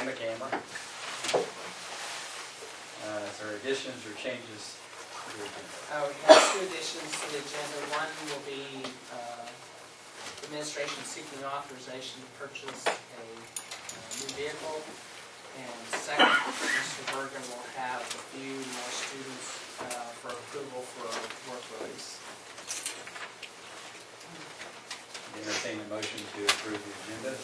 and the camera. Is there additions or changes to the agenda? We have two additions to the agenda. One will be administration seeking authorization to purchase a new vehicle. And second, Mr. Bergen will have a few more students for approval for work release. Entertain a motion to approve the agenda.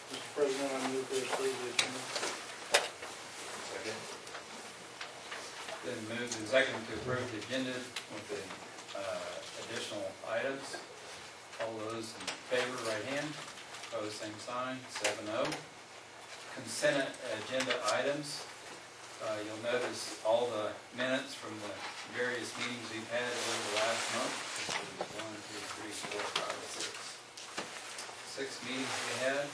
Mr. President, I move to approve the agenda. Second. Then moved and seconded to approve the agenda with the additional items. All those in favor, right hand. Opposed, same sign. 7-0. Consent agenda items. You'll notice all the minutes from the various meetings we've had over the last month. This is 1, 2, 3, 4, 5, 6. 6 meetings we had.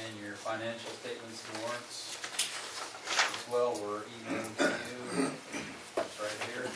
And your financial statements and warrants as well were emailed to you. It's right here.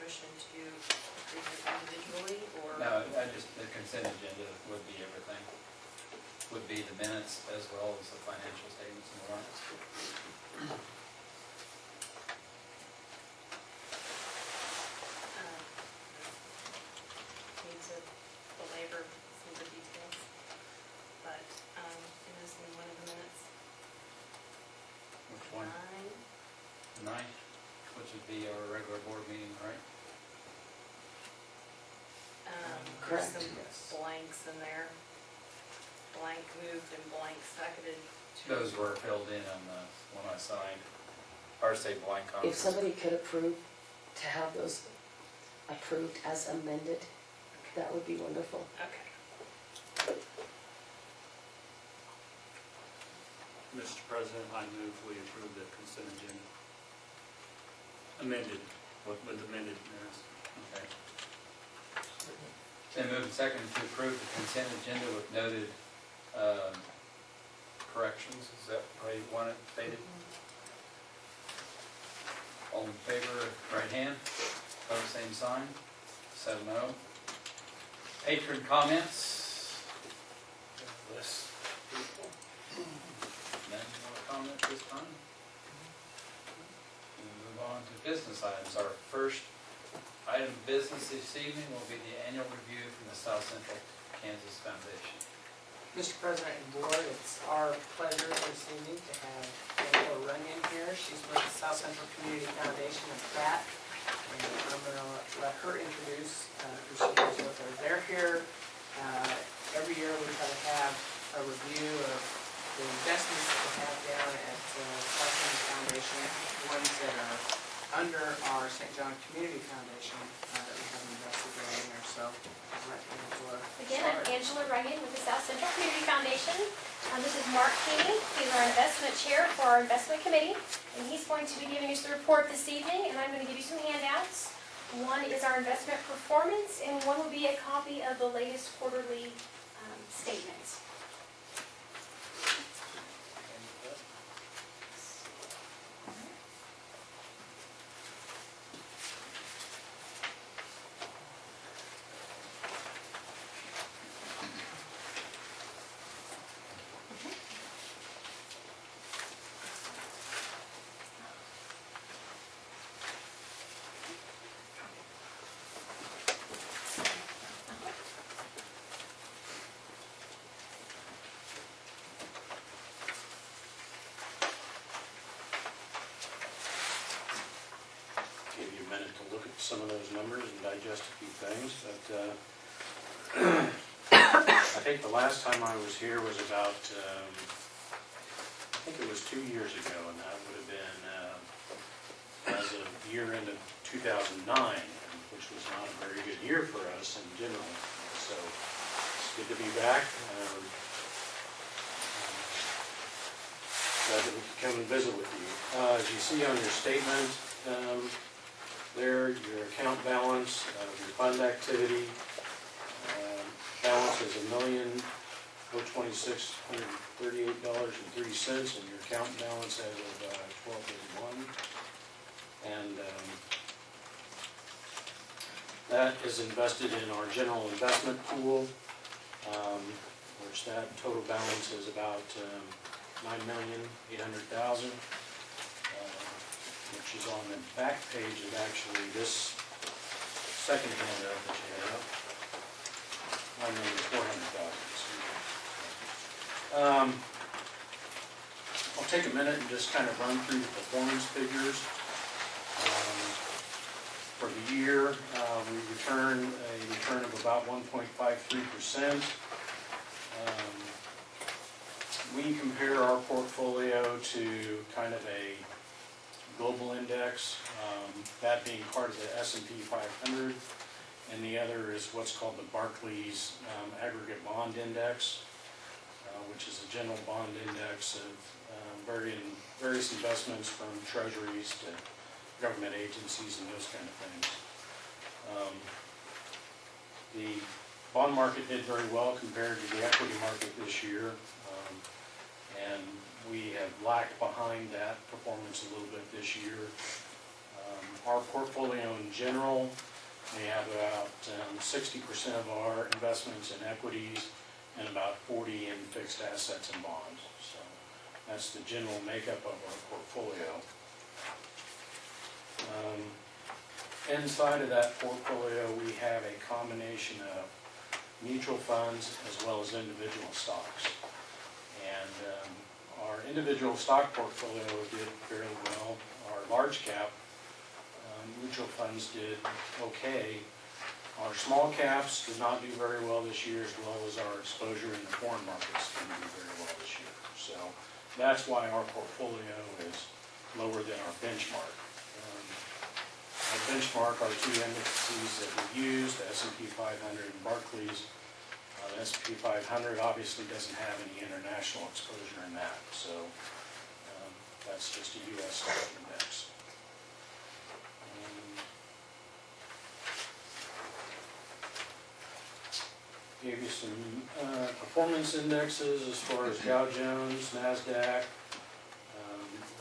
To approve it individually, or? No, the consent agenda would be everything. Would be the minutes as well as the financial statements and warrants. Need to belabor some of the details, but it is in one of the minutes. Which one? 9, which would be our regular board meeting, right? There's Correct. some Yes. blanks in there. Blank moved and blank seconded. Those were filled in on the one I signed. Or say blank If copies. somebody could approve, to have those approved as amended, that would be wonderful. Okay. Mr. President, I move we approve the consent agenda. Amended, with amended minutes. Okay. Then moved and seconded to approve the consent agenda with noted corrections. Is that how you want it stated? All in favor, right hand. Opposed, same sign. 7-0. Patron comments. List. None more comment this time. We'll move on to business items. Our first item of business this evening will be the annual review from the South Central Kansas Foundation. Mr. President and Board, it's our pleasure this evening to have Angela Runyon here. She's with the South Central Community Foundation of Pratt. And I'm going to let her introduce who she is with her. They're here every year. We try to have a review of the investments that we have down at South Central Foundation, ones that are under our St. John Community Foundation that we have invested in there. So I'll let Angela Again, I'm start. Angela Runyon with the South Central Community Foundation. This is Mark Keeney. He's our investment chair for our investment committee. And he's going to be giving us the report this evening, and I'm going to give you some handouts. One is our investment performance, and one will be a copy of the latest quarterly statement. Give you a minute to look at some of those numbers and digest a few things, but I think the last time I was here was about, I think it was 2 years ago, and that would have been as of year end of 2009, which was not a very good year for us in general. So it's good to be back. Glad that we could come and visit with you. As you see on your statement, there, your account balance, your fund activity, balance is $1,026,138.30, and your account balance as of 12/31. And that is invested in our general investment pool, which that total balance is about $9,800,000, which is on the back page of actually this second handout that you have. $9,400,000. I'll take a minute and just kind of run through the performance figures. For the year, we returned a return of about 1.53%. We compare our portfolio to kind of a global index, that being part of the S&P 500, and the other is what's called the Barclays Aggregate Bond Index, which is a general bond index of various investments from treasuries to government agencies and those kind of things. The bond market did very well compared to the equity market this year, and we have lagged behind that performance a little bit this year. Our portfolio in general, we have about 60% of our investments in equities and about 40% in fixed assets and bonds. So that's the general makeup of our portfolio. Inside of that portfolio, we have a combination of mutual funds as well as individual stocks. And our individual stock portfolio did fairly well. Our large cap mutual funds did okay. Our small caps did not do very well this year, as well as our exposure in the foreign markets didn't do very well this year. So that's why our portfolio is lower than our benchmark. Our benchmark are two indices that we use, the S&P 500 and Barclays. The S&P 500 obviously doesn't have any international exposure in that, so that's just a U.S. stock index. Gave you some performance indexes as far as Dow Jones, NASDAQ,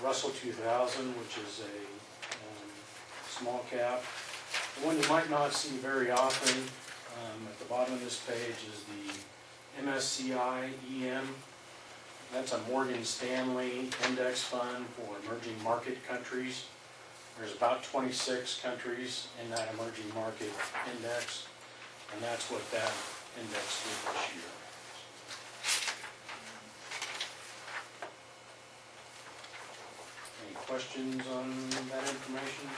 Russell 2000, which is a small cap. The one you might not see very often at the bottom of this page is the MSCI EM. That's a Morgan Stanley index fund for emerging market countries. There's about 26 countries in that emerging market index, and that's what that index did this year. Any questions on that information?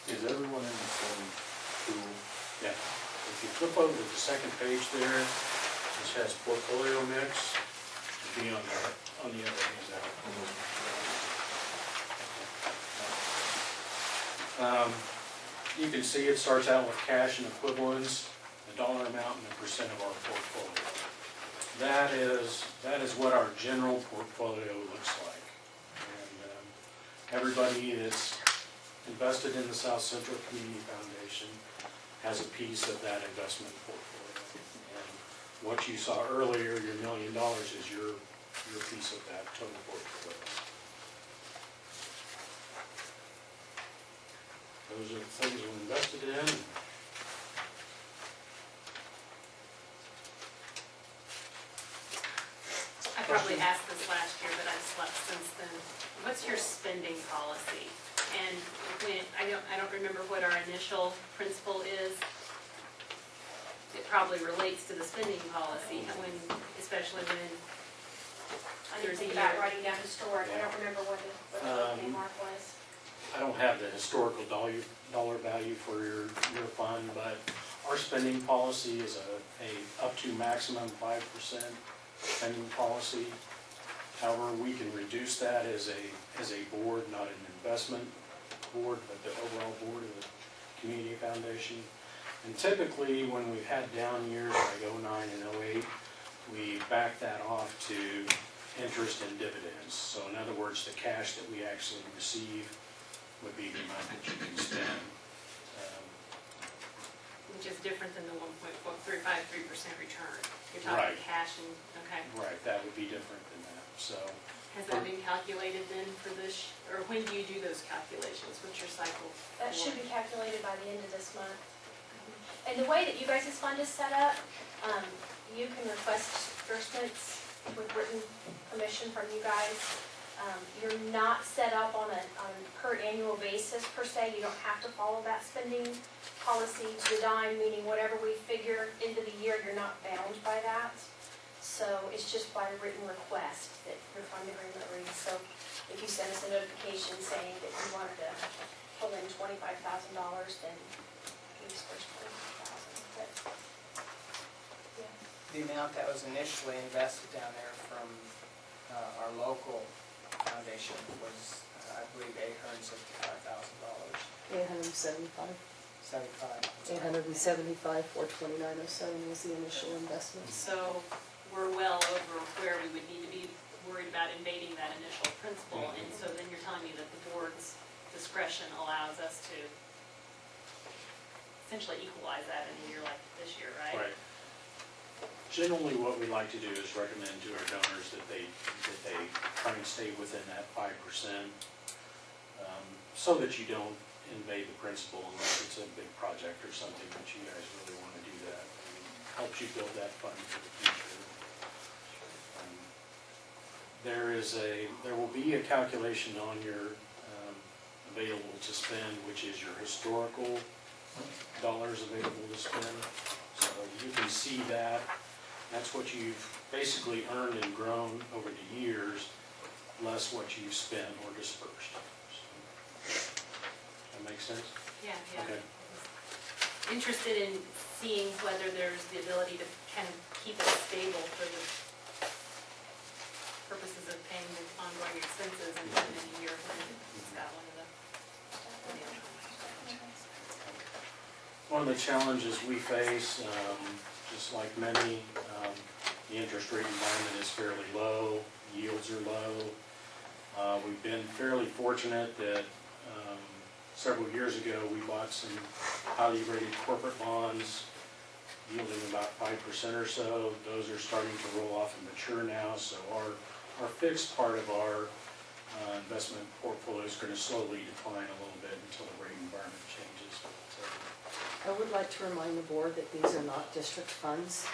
Is everyone in the same pool? Yeah. If you flip over to the second page there, which has portfolio mix, it'll be on the other handout. You can see it starts out with cash and equivalents, the dollar amount, and the percent of our portfolio. That is what our general portfolio looks like. And everybody that's invested in the South Central Community Foundation has a piece of that investment portfolio. And what you saw earlier, your $1 million, is your piece of that total portfolio. Those are the things we're invested in. I probably asked this last year, but I've slept since then. What's your spending policy? And when, I don't remember what our initial principle is. It probably relates to the spending policy, especially when I there's a think year. about writing down historic, I don't remember what the opening mark was. I don't have the historical dollar value for your fund, but our spending policy is a up to maximum 5% spending policy. However, we can reduce that as a board, not an investment board, but the overall board of the community foundation. And typically, when we've had down years like '09 and '08, we back that off to interest and dividends. So in other words, the cash that we actually receive would be the amount that you can spend. Which is different than the 1.435% return. You're Right. talking cash and, okay. Right, that would be different than that, so. Has that been calculated then for this, or when do you do those calculations? What's your cycle? That should be calculated by the end of this month. And the way that you guys' fund is set up, you can request disbursements with written permission from you guys. You're not set up on a per annual basis per se. You don't have to follow that spending policy to the dime, meaning whatever we figure into the year, you're not bound by that. So it's just by written request that your fund agreement reads. So if you send us a notification saying that you wanted to pull in $25,000, then we disperse $25,000. But, yeah. The amount that was initially invested down there from our local foundation was, I believe, $865,000. 875. 75. 875, 42907 was the initial investment. So we're well over where we would need to be worried about invading that initial principal. And so then you're telling me that the board's discretion allows us to essentially equalize that in a year like this year, right? Right. Generally, what we like to do is recommend to our donors that they try and stay within that 5%, so that you don't invade the principal unless it's a big project or something that you guys really want to do that. It helps you build that fund for the future. There will be a calculation on your available to spend, which is your historical dollars available to spend. So you can see that. That's what you've basically earned and grown over the years, less what you've spent or dispersed. So, that make sense? Yeah, yeah. Okay. Interested in seeing whether there's the ability to kind of keep it stable for the purposes of paying the ongoing expenses and then in a year when it's got one of the. One of the challenges we face, just like many, the interest rate environment is fairly low, yields are low. We've been fairly fortunate that several years ago we bought some highly rated corporate bonds yielding about 5% or so. Those are starting to roll off and mature now, so our fixed part of our investment portfolio is going to slowly decline a little bit until the rate environment changes. So, I would like to remind the board that these are not district funds,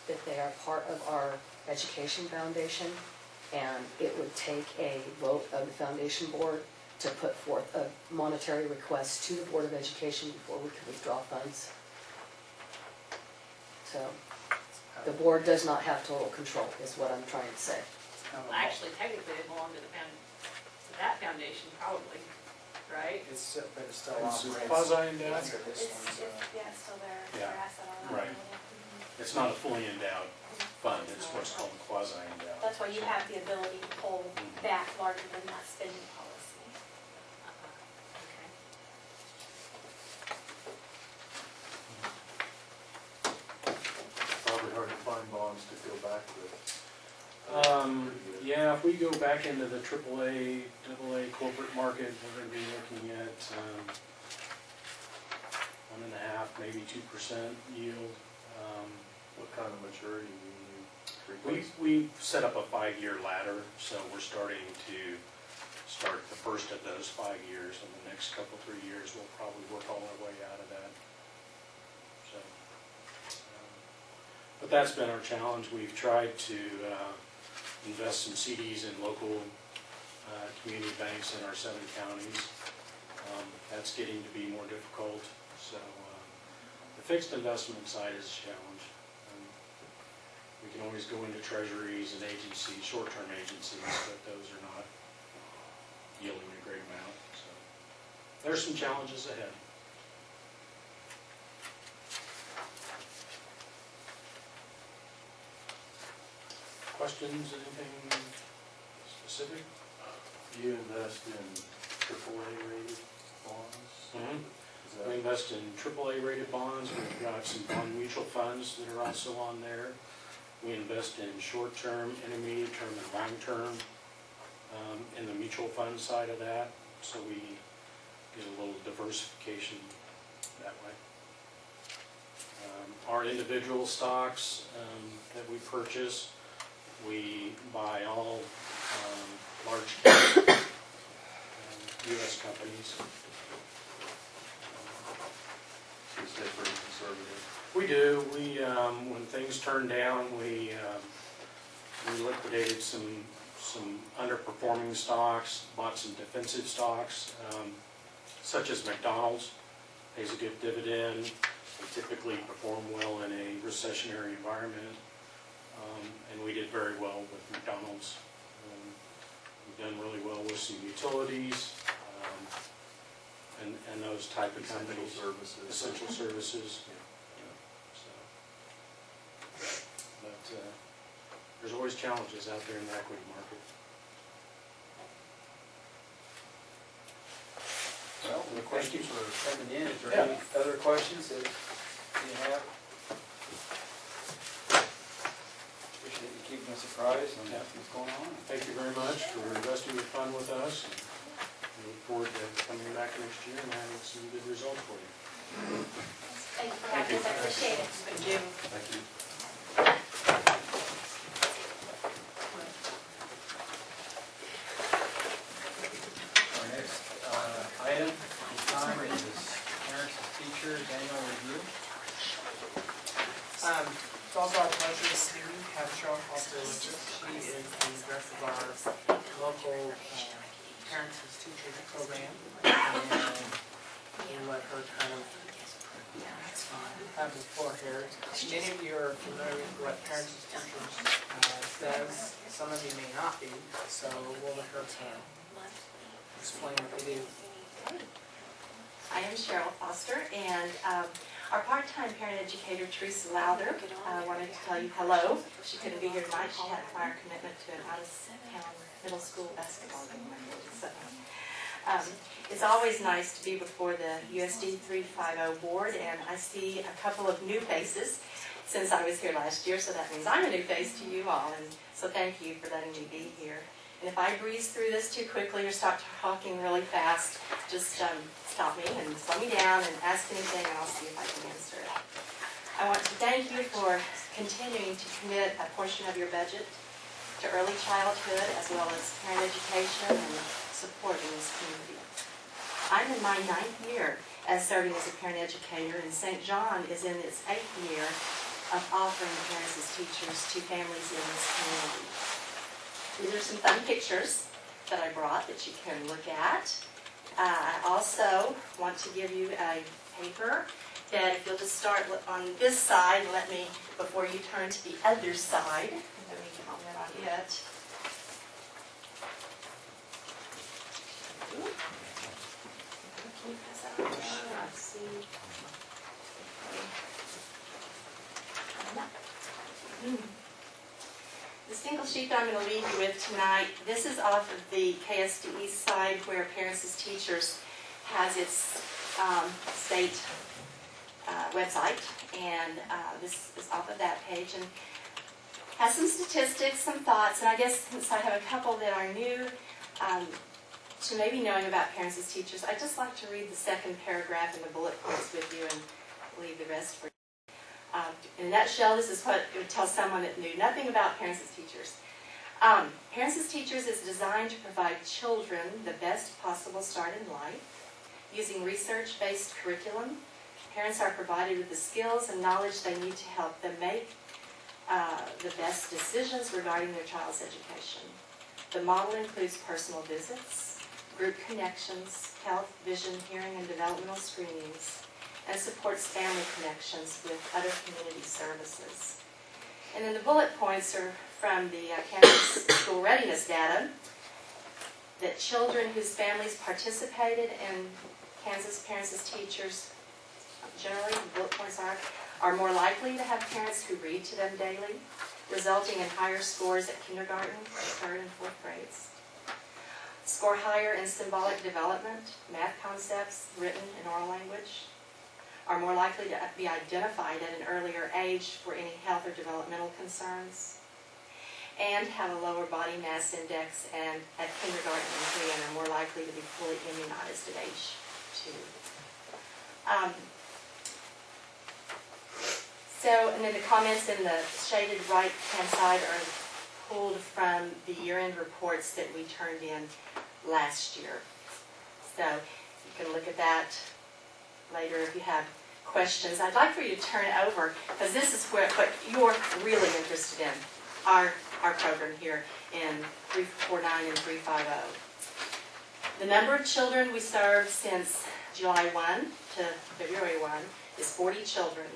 that they are part of our education foundation, and it would take a vote of the foundation board to put forth a monetary request to the Board of Education before we could withdraw funds. So the board does not have total control, is what I'm trying to say. Well, actually, technically, they belong to that foundation, probably, right? But it's still It's operating. quasi-endowed? Under this one's, Yeah, it's still their Yeah. asset on Right. It's not a fully endowed fund, it's what's called quasi-endowed. That's why you have the ability to pull back larger than that spending policy. Okay. Probably hard to find bonds to go back with. Yeah, if we go back into the AA corporate market, we're going to be looking at 1.5%, maybe 2% yield. What kind of maturity do you We replace? we set up a 5-year ladder, so we're starting to start the first of those 5 years. In the next couple, 3 years, we'll probably work all our way out of that. So, but that's been our challenge. We've tried to invest some CDs in local community banks in our 7 counties. That's getting to be more difficult. So the fixed investment side is a challenge. We can always go into treasuries and agencies, short-term agencies, but those are not yielding a great amount. So there's some challenges ahead. Questions, anything? specific. Do you invest in AAA rated bonds? Is that- We invest in AAA rated bonds. We've got some bond mutual funds that are also on there. We invest in short-term, intermediate-term, and long-term in the mutual fund side of that. So we get a little diversification that way. Our individual stocks that we purchase, we buy all large cap U.S. companies. So you stay pretty conservative? We do. When things turn down, we liquidated some underperforming stocks, bought some defensive stocks, such as McDonald's, pays a good dividend. They typically perform well in a recessionary environment, and we did very well with McDonald's. We've done really well with some utilities and those type of Essential companies. services. Essential services. But there's always challenges out there in the equity market. Well, Any thank you questions? for coming in. Is there any other questions that you have? Appreciate you keeping us apprised on what's going on. Thank you very much for investing your fund with us. We look forward to coming back next year and having some good results for you. Thank you for having us, I appreciate it. Thank you. Thank you. Our next item this time is parents and teachers annual review. It's also our pleasure to have Cheryl Foster with us. She is the director of our local parents and teachers program. And we'll let her kind of have the floor here. Many of you are familiar with what parents and teachers does. Some of you may not be, so we'll let her kind of explain what they do. I am Cheryl Foster, and our part-time parent educator, Teresa Lowther, wanted to tell you hello. She couldn't be here tonight. She had a prior commitment to an out-of-town middle school basketball game. So, it's always nice to be before the USD 350 board, and I see a couple of new faces since I was here last year, so that means I'm a new face to you all, and so thank you for letting me be here. And if I breeze through this too quickly or start talking really fast, just stop me and slow me down and ask anything, and I'll see if I can answer it. I want to thank you for continuing to commit a portion of your budget to early childhood as well as parent education and support in this community. I'm in my 9th year as serving as a parent educator, and St. John is in its 8th year of offering parents as teachers to families in this community. These are some fun pictures that I brought that you can look at. I also want to give you a paper that if you'll just start on this side, let me, before you turn to the other side, let me comment on it. Let's see. The single sheet that I'm going to leave you with tonight, this is off of the KSDE side where Parents as Teachers has its state website, and this is off of that page, and has some statistics, some thoughts, and I guess since I have a couple that are new to maybe knowing about Parents as Teachers, I'd just like to read the second paragraph in the bullet points with you and leave the rest for you. In a nutshell, this is what it would tell someone that knew nothing about Parents as Teachers. Parents as Teachers is designed to provide children the best possible start in life. Using research-based curriculum, parents are provided with the skills and knowledge they need to help them make the best decisions regarding their child's education. The model includes personal visits, group connections, health, vision, hearing, and developmental screenings, and supports family connections with other community services. And then the bullet points are from the Kansas School Readiness data that children whose families participated in Kansas Parents as Teachers, generally the bullet points are more likely to have parents who read to them daily, resulting in higher scores at kindergarten, 3rd, and 4th grades. score higher in symbolic development, math concepts, written and oral language, are more likely to be identified at an earlier age for any health or developmental concerns, and have a lower body mass index and at kindergarten and 3 and are more likely to be fully immunized at age 2. And then the comments in the shaded right-hand side are pulled from the year-end reports that we turned in last year. So you can look at that later if you have questions. I'd like for you to turn over, because this is what you're really interested in, our program here in 349 and 350. The number of children we served since July 1 to February 1 is 40 children.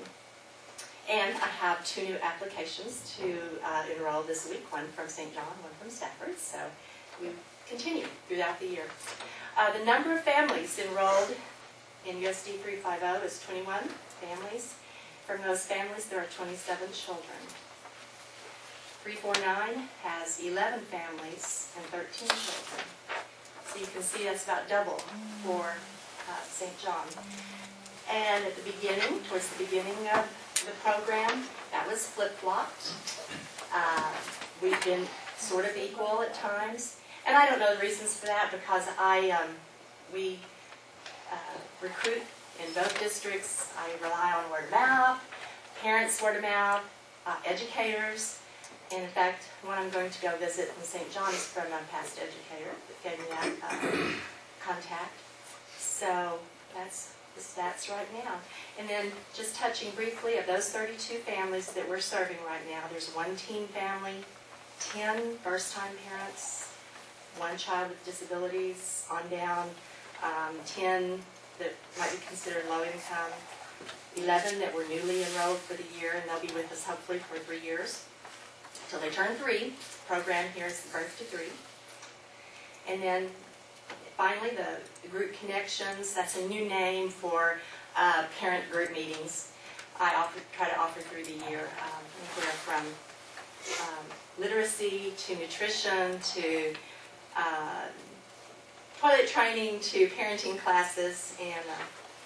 And I have 2 new applications to enroll this week, one from St. John, one from Stafford, so we continue throughout the year. The number of families enrolled in USD 350 is 21 families. From those families, there are 27 children. 349 has 11 families and 13 children. So you can see that's about double for St. John. And at the beginning, towards the beginning of the program, that was flip-flopped. We've been sort of equal at times. And I don't know the reasons for that, because we recruit in both districts. I rely on word of mouth, parents' word of mouth, educators. And in fact, one I'm going to go visit in St. John is from a past educator that gave me that contact. So that's the stats right now. And then just touching briefly of those 32 families that we're serving right now, there's 1 teen family, 10 first-time parents, 1 child with disabilities on down, 10 that might be considered low income, 11 that were newly enrolled for the year, and they'll be with us hopefully for 3 years until they turn 3. The program here is Birth to 3. And then finally, the group connections, that's a new name for parent group meetings. I try to offer through the year, anywhere from literacy to nutrition to toilet training to parenting classes and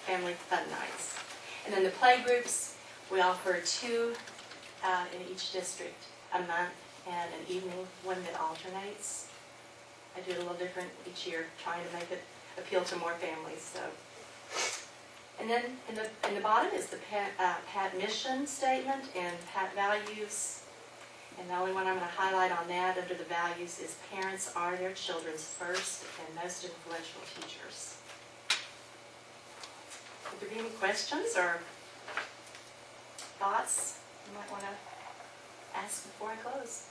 family fun nights. And then the play groups, we offer 2 in each district a month and an evening, one that alternates. I do it a little different each year, trying to make it appeal to more families. So, and then in the bottom is the PAT mission statement and PAT values. And the only one I'm going to highlight on that under the values is parents are their children's first and most influential teachers. Would there be any questions or thoughts you might want to ask before I close?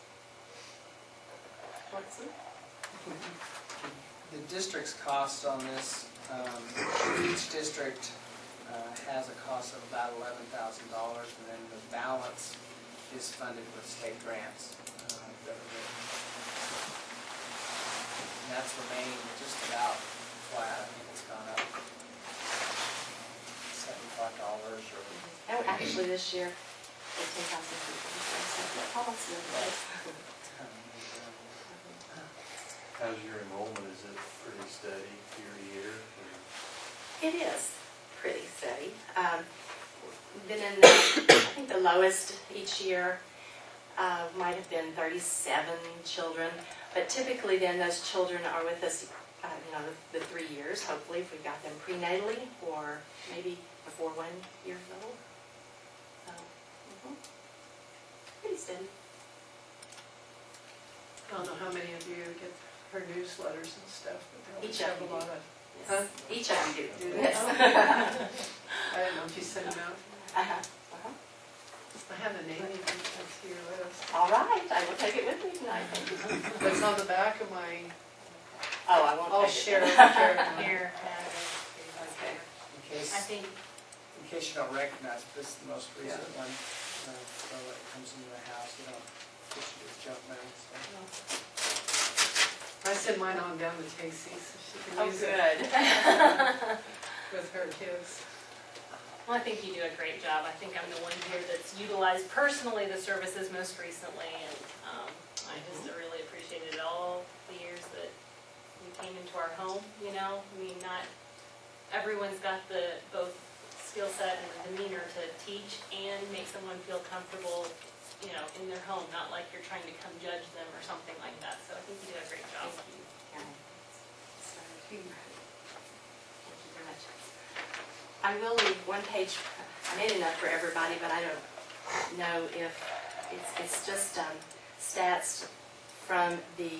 What's it? The district's cost on this, each district has a cost of about $11,000, and then the balance is funded with state grants. And that's remained just about flat. I think it's gone up $75 or... Oh, actually this year, 18,000 people. Almost the other way. How's your enrollment? Is it pretty steady year to year? It is pretty steady. Been in the, I think the lowest each year might have been 37 children, but typically then those children are with us, the 3 years, hopefully, if we got them prenatally or maybe before 1 year old. So, pretty steady. I don't know how many of you get her newsletters and stuff, but they always Each of have you a lot do. of... Yes. Huh? Each of you do. Do they? Yes. I didn't know if you sent them out. I have a name, you can add to your list. All right, I will take it with me tonight. Thank you. But it's on the back of my... Oh, I won't I'll take it. share it. Here, Okay. I think, In case you don't recognize, this is the most recent one. So it comes into the house, you don't get you to junk mail. So. I send mine on down to Casey so she can Oh, use it good. with her kids. well, I think you do a great job. I think I'm the one here that's utilized personally the services most recently, and I just really appreciated all the years that you came into our home, you know? I mean, not, everyone's got the, both skill set and the demeanor to teach and make someone feel comfortable, you know, in their home, not like you're trying to come judge them or something like that. So I think you did a great job. Thank you, Karen. So, thank you very much. I will leave one page, I made enough for everybody, but I don't know if, it's just stats from the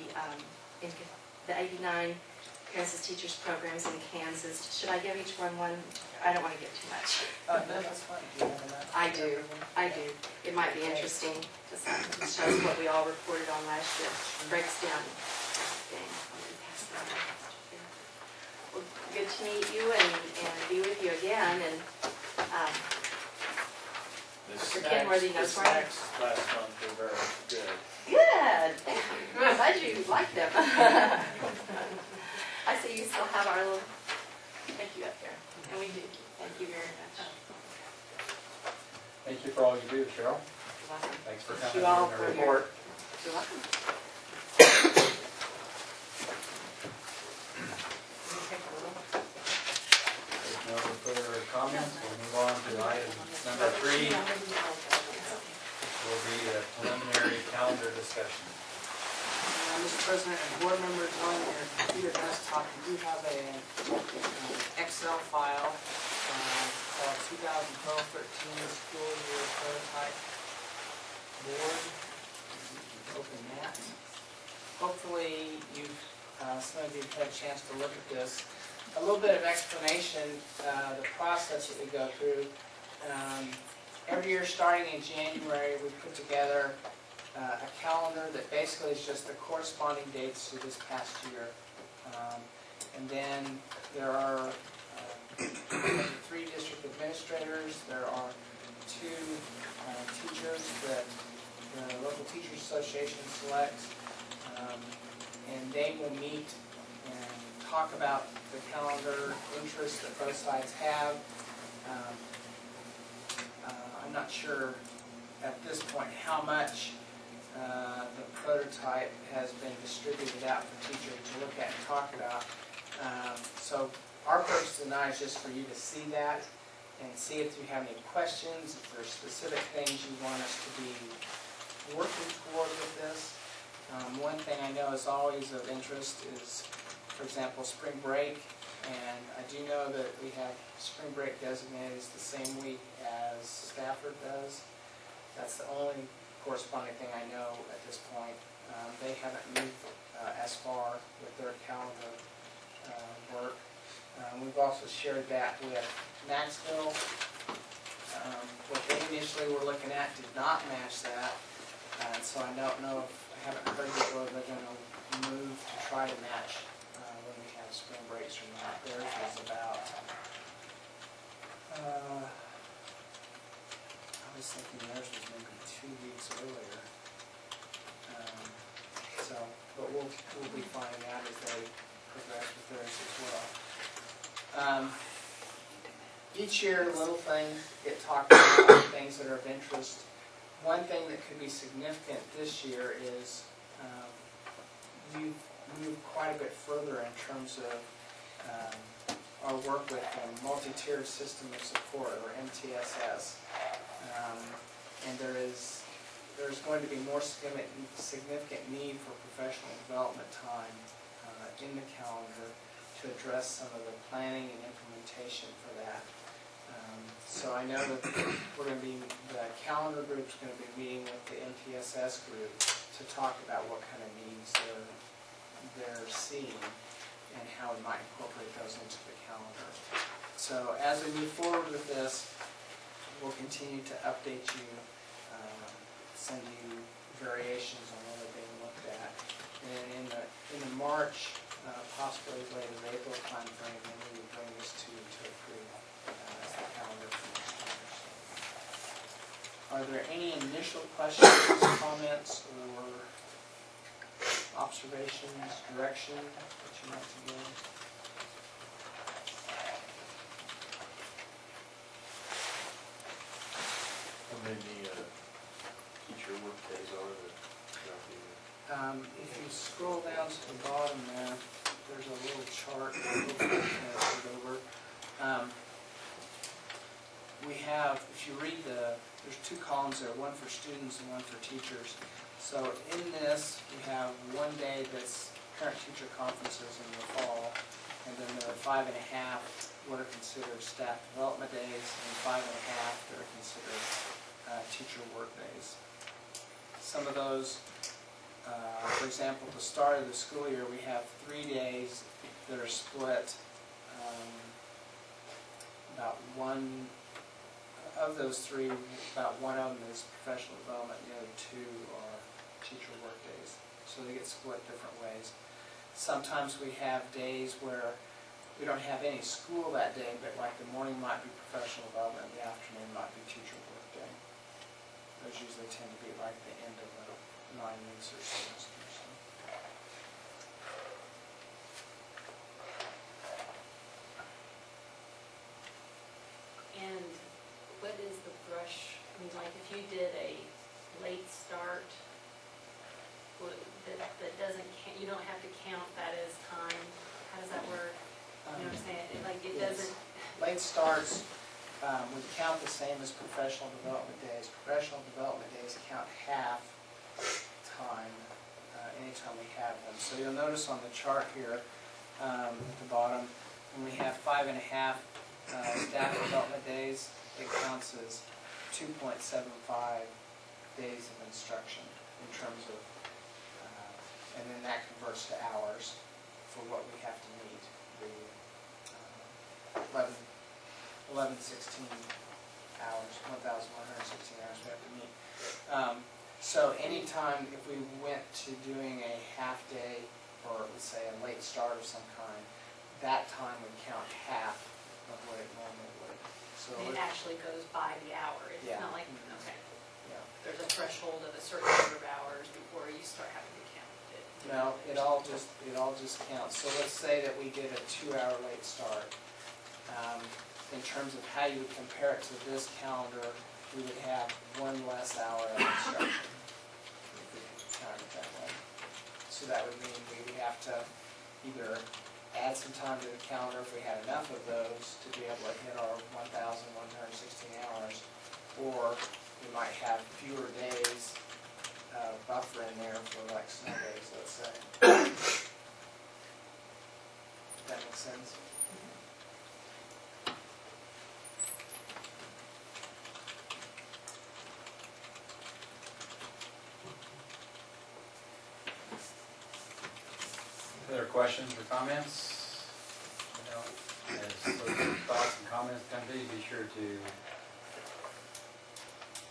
89 Parents as Teachers programs in Kansas. Should I give each one one? I don't want to give too much. No, that's fine. Do you have enough? I do. It might be interesting. It shows what we all reported on last year. Breaks down. Well, good to meet you and be with you again. And Mr. Kenworthy knows where I am. The snacks last month were very good. Good. I'm glad you like them. I see you still have our little thank you up there. And we do. Thank you very much. Thank you for all you do, Cheryl. You're welcome. Thanks for Thank coming you all in for our your- report. You're welcome. There's no further comments. We'll move on to item number 3. Will be a preliminary calendar discussion. Mr. President and board members, on your computer desktop, you do have an Excel file called 2012-13 school year prototype board. Open that. Hopefully, some of you have had a chance to look at this. A little bit of explanation, the process that we go through. Every year, starting in January, we put together a calendar that basically is just the corresponding dates to this past year. And then there are 3 district administrators, there are 2 teachers that the local teachers association selects, and they will meet and talk about the calendar interests that both sides have. I'm not sure at this point how much the prototype has been distributed out for teachers to look at and talk about. So our purpose tonight is just for you to see that and see if you have any questions, if there's specific things you want us to be working toward with this. One thing I know is always of interest is, for example, spring break. And I do know that we have spring break designated as the same week as Stafford does. That's the only corresponding thing I know at this point. They haven't moved as far with their calendar work. We've also shared that with Maxville. What they initially were looking at did not match that. So I don't know if, I haven't heard yet whether they're going to move to try to match when we have spring breaks or not. Theirs was about, I was thinking theirs was maybe 2 weeks earlier. But we'll be finding out as they progress with theirs as well. Each year, little things get talked about, things that are of interest. One thing that could be significant this year is we've moved quite a bit further in terms of our work with a multi-tiered system of support, or MTSS. And there's going to be more significant need for professional development time in the calendar to address some of the planning and implementation for that. So I know that the calendar group's going to be meeting with the MTSS group to talk about what kind of needs they're seeing and how we might incorporate those into the calendar. So as we move forward with this, we'll continue to update you, send you variations on what are being looked at. And in the March, possibly later April timeframe, then we will bring this to you to approve as the calendar for next year. Are there any initial questions, comments, or observations, direction that you'd like to give? How many teacher work days are there throughout the year? If you scroll down to the bottom there, there's a little chart, a little bit over. We have, if you read there's two columns there, one for students and one for teachers. So in this, we have one day that's parent-teacher conferences in the fall, and then there are 5.5 what are considered staff development days, and 5.5 that are considered teacher work days. Some of those, for example, at the start of the school year, we have 3 days that are split. About one of those 3, about one of them is professional development, the other 2 are teacher work days. So they get split different ways. Sometimes we have days where we don't have any school that day, but like the morning might be professional development, the afternoon might be teacher work day. Those usually tend to be like the end of the 9 weeks or semester. So. And what is the brush, I mean, like if you did a late start, that doesn't, you don't have to count that as time, how does that work? You know what I'm saying, like it doesn't. Late starts would count the same as professional development days. Professional development days count half time anytime we have them. So you'll notice on the chart here at the bottom, when we have 5.5 staff development days, it counts as 2.75 days of instruction in terms of, and then that converts to hours for what we have to meet, the 1116 hours, 1,116 hours we have to meet. So anytime if we went to doing a half day, or let's say a late start of some kind, that time would count half of what it normally would. So It actually goes by the hour, it's Yeah. not like, okay, yeah. there's a threshold of a certain number of hours before you start having to count it. No, it all just counts. So let's say that we did a 2-hour late start. In terms of how you would compare it to this calendar, we would have 1 less hour of instruction, if we count it that way. So that would mean we would have to either add some time to the calendar if we had enough of those to be able to hit our 1,116 hours, or we might have fewer days buffer in there for like snow days, let's say. Does that make sense? Other questions or comments? No. As those thoughts and comments come to you, be sure to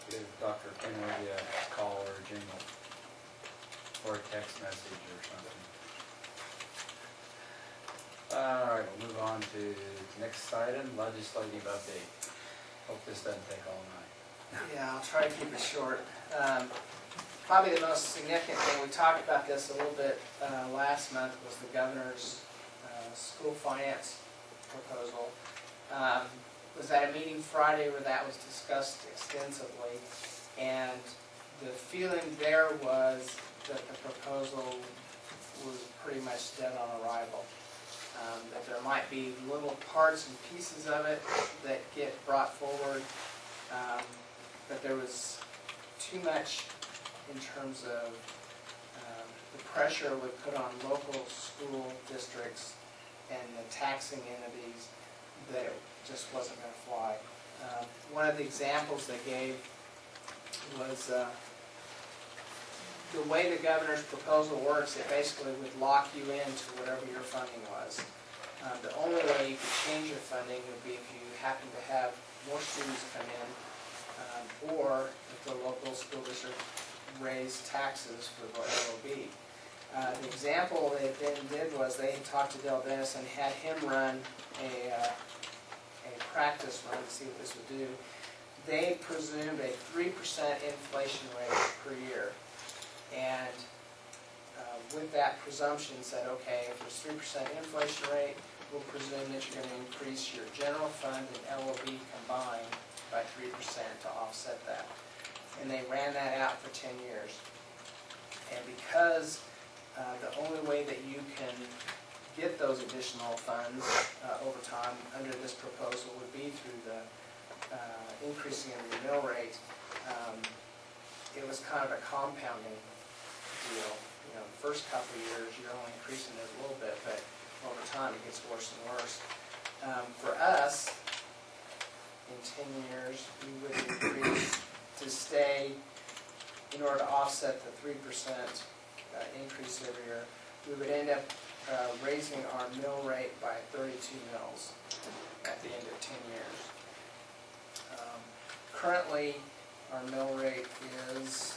give Dr. Kenwood a call or a jingle or a text message or something. All right, we'll move on to the next item, legislative update. Hope this doesn't take all night. Yeah, I'll try to keep it short. Probably the most significant thing, we talked about this a little bit last month, was the governor's school finance proposal. Was at a meeting Friday where that was discussed extensively, and the feeling there was that the proposal was pretty much dead on arrival. That there might be little parts and pieces of it that get brought forward, but there was too much in terms of the pressure it would put on local school districts and the taxing entities that it just wasn't going to fly. One of the examples they gave was the way the governor's proposal works, it basically would lock you into whatever your funding was. The only way you could change your funding would be if you happen to have more students come in, or if the local school district raised taxes for the LOB. The example they then did was they had talked to Del Dennis and had him run a practice run to see what this would do. They presumed a 3% inflation rate per year, and with that presumption said, okay, if there's 3% inflation rate, we'll presume that you're going to increase your general fund and LOB combined by 3% to offset that. And they ran that out for 10 years. And because the only way that you can get those additional funds over time under this proposal would be through the increasing of the mill rate. It was kind of a compounding deal. You know, the first couple of years, you're only increasing it a little bit, but over time, it gets worse and worse. For us, in 10 years, we would increase to stay, in order to offset the 3% increase every year, we would end up raising our mill rate by 32 mills at the end of 10 years. Currently, our mill rate is,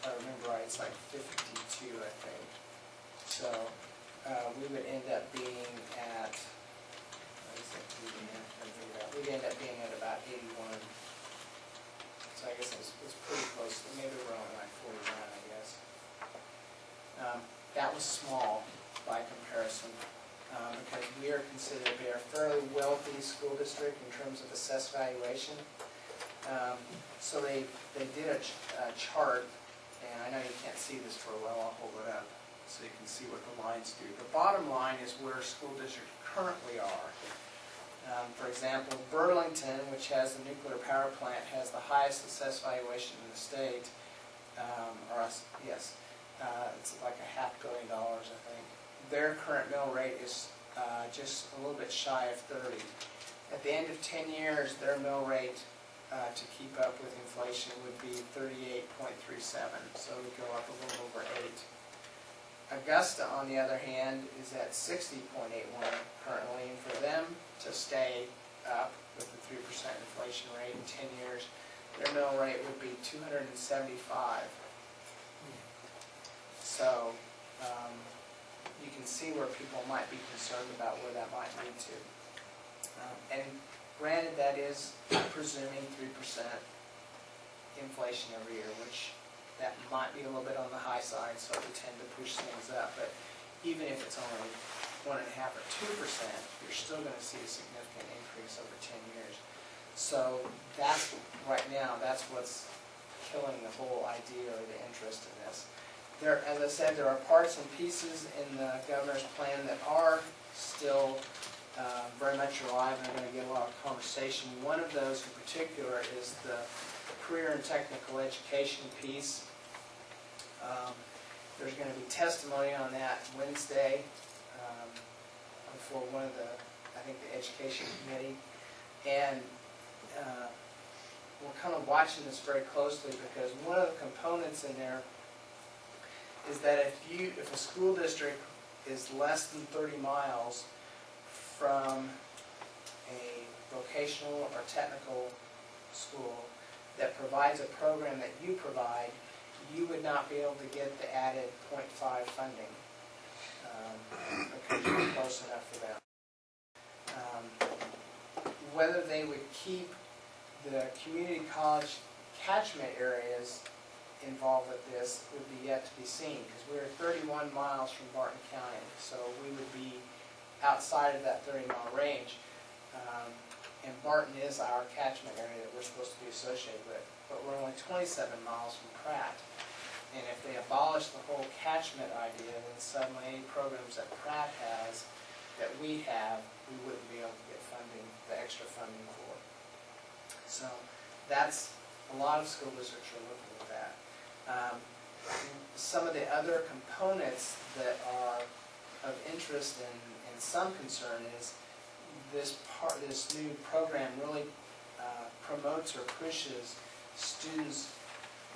if I remember right, it's like 52, I think. So we would end up being at, we'd end up being at about 81. So I guess it's pretty close. Maybe we're only like 49, I guess. That was small by comparison because we are considered to be a fairly wealthy school district in terms of assessed valuation. So they did a chart, and I know you can't see this for well, I'll hold it up so you can see what the lines do. The bottom line is where school districts currently are. For example, Burlington, which has the nuclear power plant, has the highest assessed valuation in the state. It's like $500 million, I think. Their current mill rate is just a little bit shy of 30. At the end of 10 years, their mill rate to keep up with inflation would be 38.37, so it would go up a little over 8. Augusta, on the other hand, is at 60.81 currently, and for them to stay up with the 3% inflation rate in 10 years, their mill rate would be 275. So you can see where people might be concerned about where that might lead to. And granted, that is presuming 3% inflation every year, which that might be a little bit on the high side, so we tend to push things up. But even if it's only 1.5 or 2%, you're still going to see a significant increase over 10 years. So that's, right now, that's what's killing the whole idea or the interest in this. There, as I said, there are parts and pieces in the governor's plan that are still very much alive and are going to get a lot of conversation. One of those in particular is the career and technical education piece. There's going to be testimony on that Wednesday before one of the, I think, the education committee. And we're kind of watching this very closely because one of the components in there is that if a school district is less than 30 miles from a vocational or technical school that provides a program that you provide, you would not be able to get the added 0.5 funding because you're close enough for them. Whether they would keep the community college catchment areas involved with this would be yet to be seen, because we're 31 miles from Barton County, so we would be outside of that 30-mile range. And Barton is our catchment area that we're supposed to be associated with, but we're only 27 miles from Pratt. And if they abolish the whole catchment idea, then suddenly any programs that Pratt has, that we have, we wouldn't be able to get funding, the extra funding for. So that's, a lot of school districts are looking at that. Some of the other components that are of interest and some concern is this new program really promotes or pushes students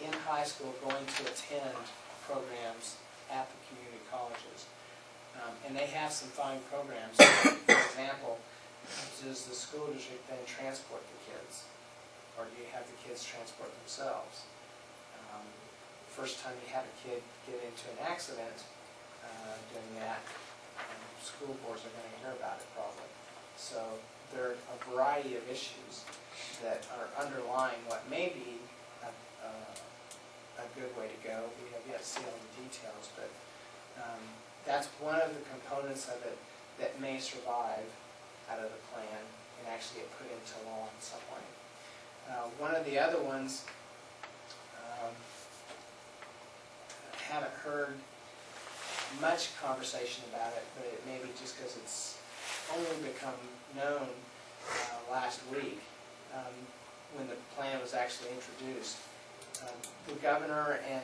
in high school going to attend programs at the community colleges. And they have some fine programs. For example, does the school district then transport the kids? Or do you have the kids transport themselves? First time you have a kid get into an accident doing that, school boards are going to hear about it probably. So there are a variety of issues that are underlying what may be a good way to go. We have yet to see all the details, but that's one of the components of it that may survive out of the plan and actually get put into law in some way. One of the other ones, I haven't heard much conversation about it, but it may be just because it's only become known last week, when the plan was actually introduced. The governor and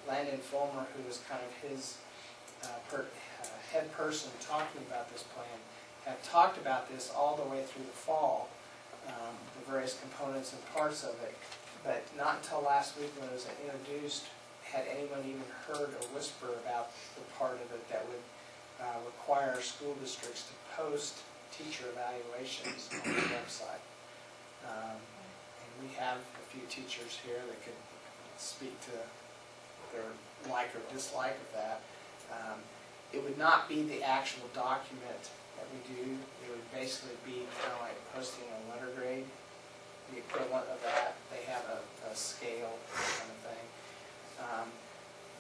Landon Fulmer, who was kind of his head person talking about this plan, have talked about this all the way through the fall, the various components and parts of it, but not until last week when it was introduced had anyone even heard a whisper about the part of it that would require school districts to post teacher evaluations on the website. And we have a few teachers here that could speak to their like or dislike of that. It would not be the actual document that we do. It would basically be kind of like posting a letter grade, the equivalent of that. They have a scale kind of thing.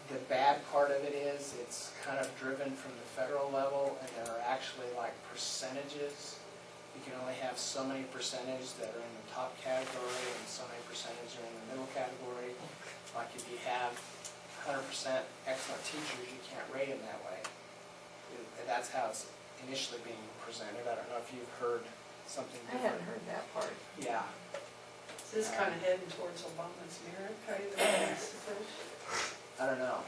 The bad part of it is it's kind of driven from the federal level, and there are actually like percentages. You can only have so many percentage that are in the top category and so many percentage are in the middle category. Like if you have 100% excellent teachers, you can't rate them that way. That's how it's initially being presented. I don't know if you've heard something I different. haven't heard that part. Yeah. Is this kind of heading towards Obama's merit kind of approach? I don't know,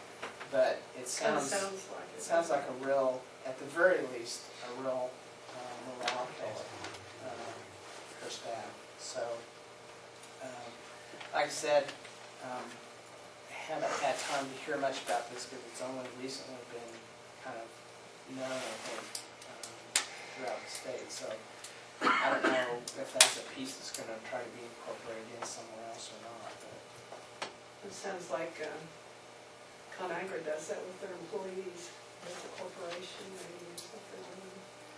but it Kind of sounds sounds like it it. sounds like a real, at the very least, a real morale killer for staff. So, like I said, I haven't had time to hear much about this because it's only recently been kind of known, I think, throughout the state. So I don't know if that's a piece that's going to try to be incorporated in somewhere else or not. But It sounds like ConAgra does that with their employees, with the corporation, maybe or something.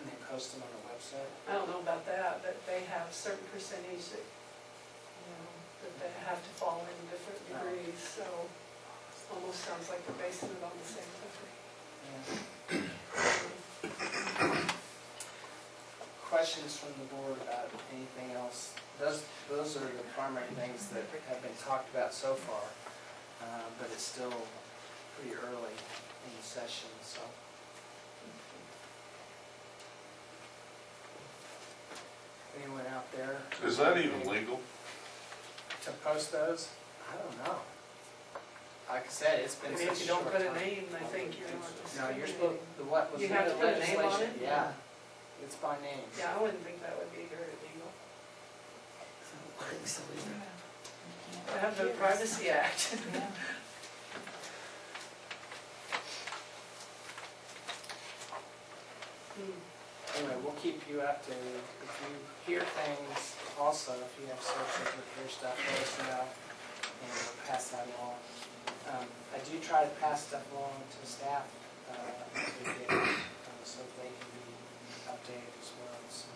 and they post them on the website. I don't know about that, but they have certain percentage that, you know, that they have to fall in different degrees, so it almost sounds like they're basing it on the same thing. Yeah. Questions from the board about anything else? Those are the primary things that have been talked about so far, but it's still pretty early in the session, so. Anyone out there? Is that even legal? To post those? I don't know. Like I said, it's been And such a if you don't short put a time. name, I think you're not No, you're discriminating. supposed, the what was You in have the to put a name on legislation, it? yeah. It's by name. Yeah, I wouldn't think that would be very legal. I have the Privacy Act. Anyway, we'll keep you updated. If you hear things, also, if you have social with your stuff, let us know, and we'll pass that along. I do try to pass stuff along to staff every day, so they can be updated as well. So.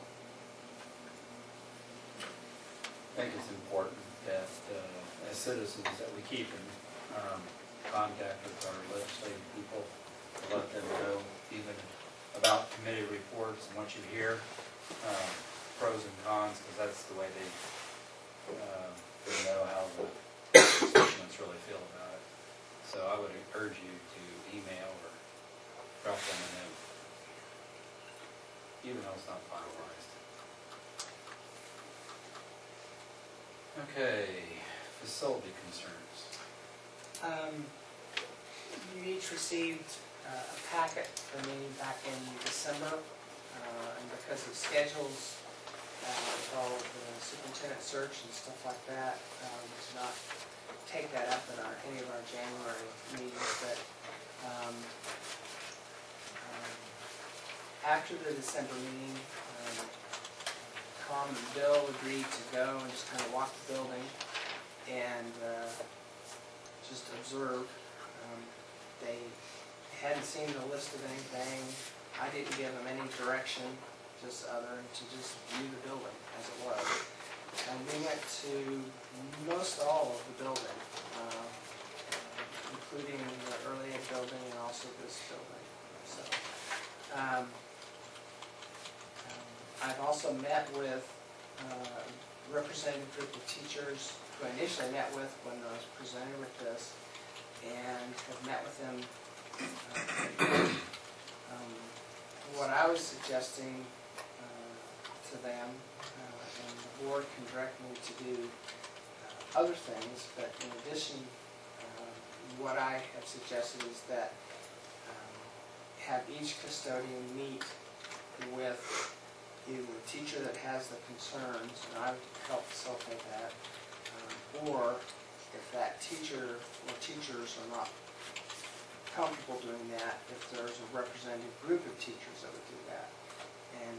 I think it's important that, as citizens, that we keep in contact with our legislative people, to let them know even about committee reports and what you hear, pros and cons, because that's the way they know how the constituents really feel about it. So I would urge you to email or drop them a note, even though it's not finalized. Okay, facility concerns. You each received a packet from me back in December, and because of schedules, with all of the superintendent search and stuff like that, to not take that up in any of our January meetings, but after the December meeting, Tom and Bill agreed to go and just kind of walk the building and just observe. They hadn't seen the list of anything. I didn't give them any direction, just other than to just view the building as it was. And we went to most all of the building, including the early ed building and also this building. So, I've also met with a representative group of teachers who I initially met with when I was presented with this, and have met with them What I was suggesting to them, and the board can direct me to do other things, but in addition, what I have suggested is that have each custodian meet with either the teacher that has the concerns, and I would help facilitate that, or if that teacher or teachers are not comfortable doing that, if there's a representative group of teachers that would do that. And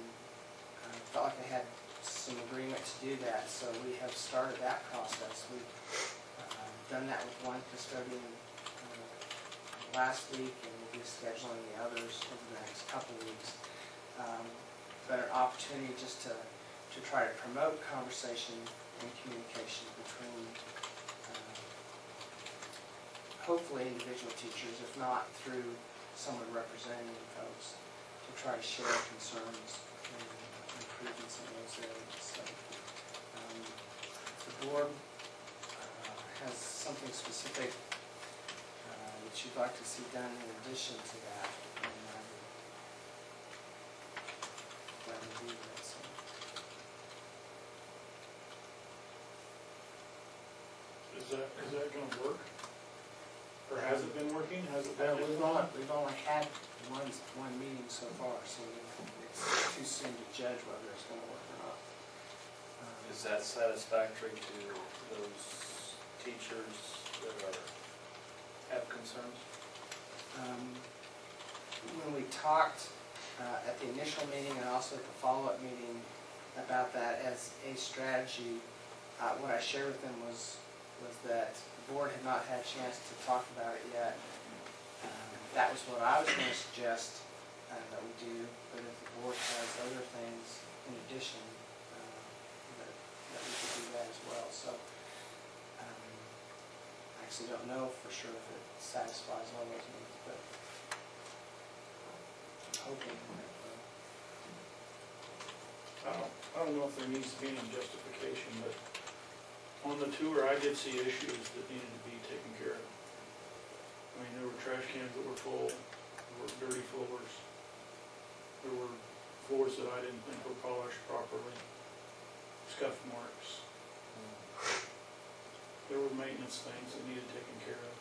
I felt like I had some agreement to do that, so we have started that process. We've done that with one custodian last week, and we'll be scheduling the others over the next couple of weeks. But an opportunity just to try to promote conversation and communication between hopefully individual teachers, if not through someone representing folks, to try to share concerns and improvements in those areas. So the board has something specific that you'd like to see done in addition to that, and I'm glad to do that. So. Is that gonna work? Or has it been working? Has it been? We've only had one meeting so far, so it's too soon to judge whether it's going to work or not. Is that satisfactory to those teachers that have concerns? When we talked at the initial meeting and also at the follow-up meeting about that as a strategy, what I shared with them was that the board had not had a chance to talk about it yet. That was what I was going to suggest that we do, but if the board has other things in addition, that we could do that as well. So I actually don't know for sure if it satisfies all those needs, but I'm hoping that I don't know if there needs to be any justification, but on the tour, I did see issues that needed to be taken care of. I mean, there were trash cans that were full, there were dirty floors, there were floors that I didn't think were polished properly, scuff marks. There were maintenance things that needed taken care of.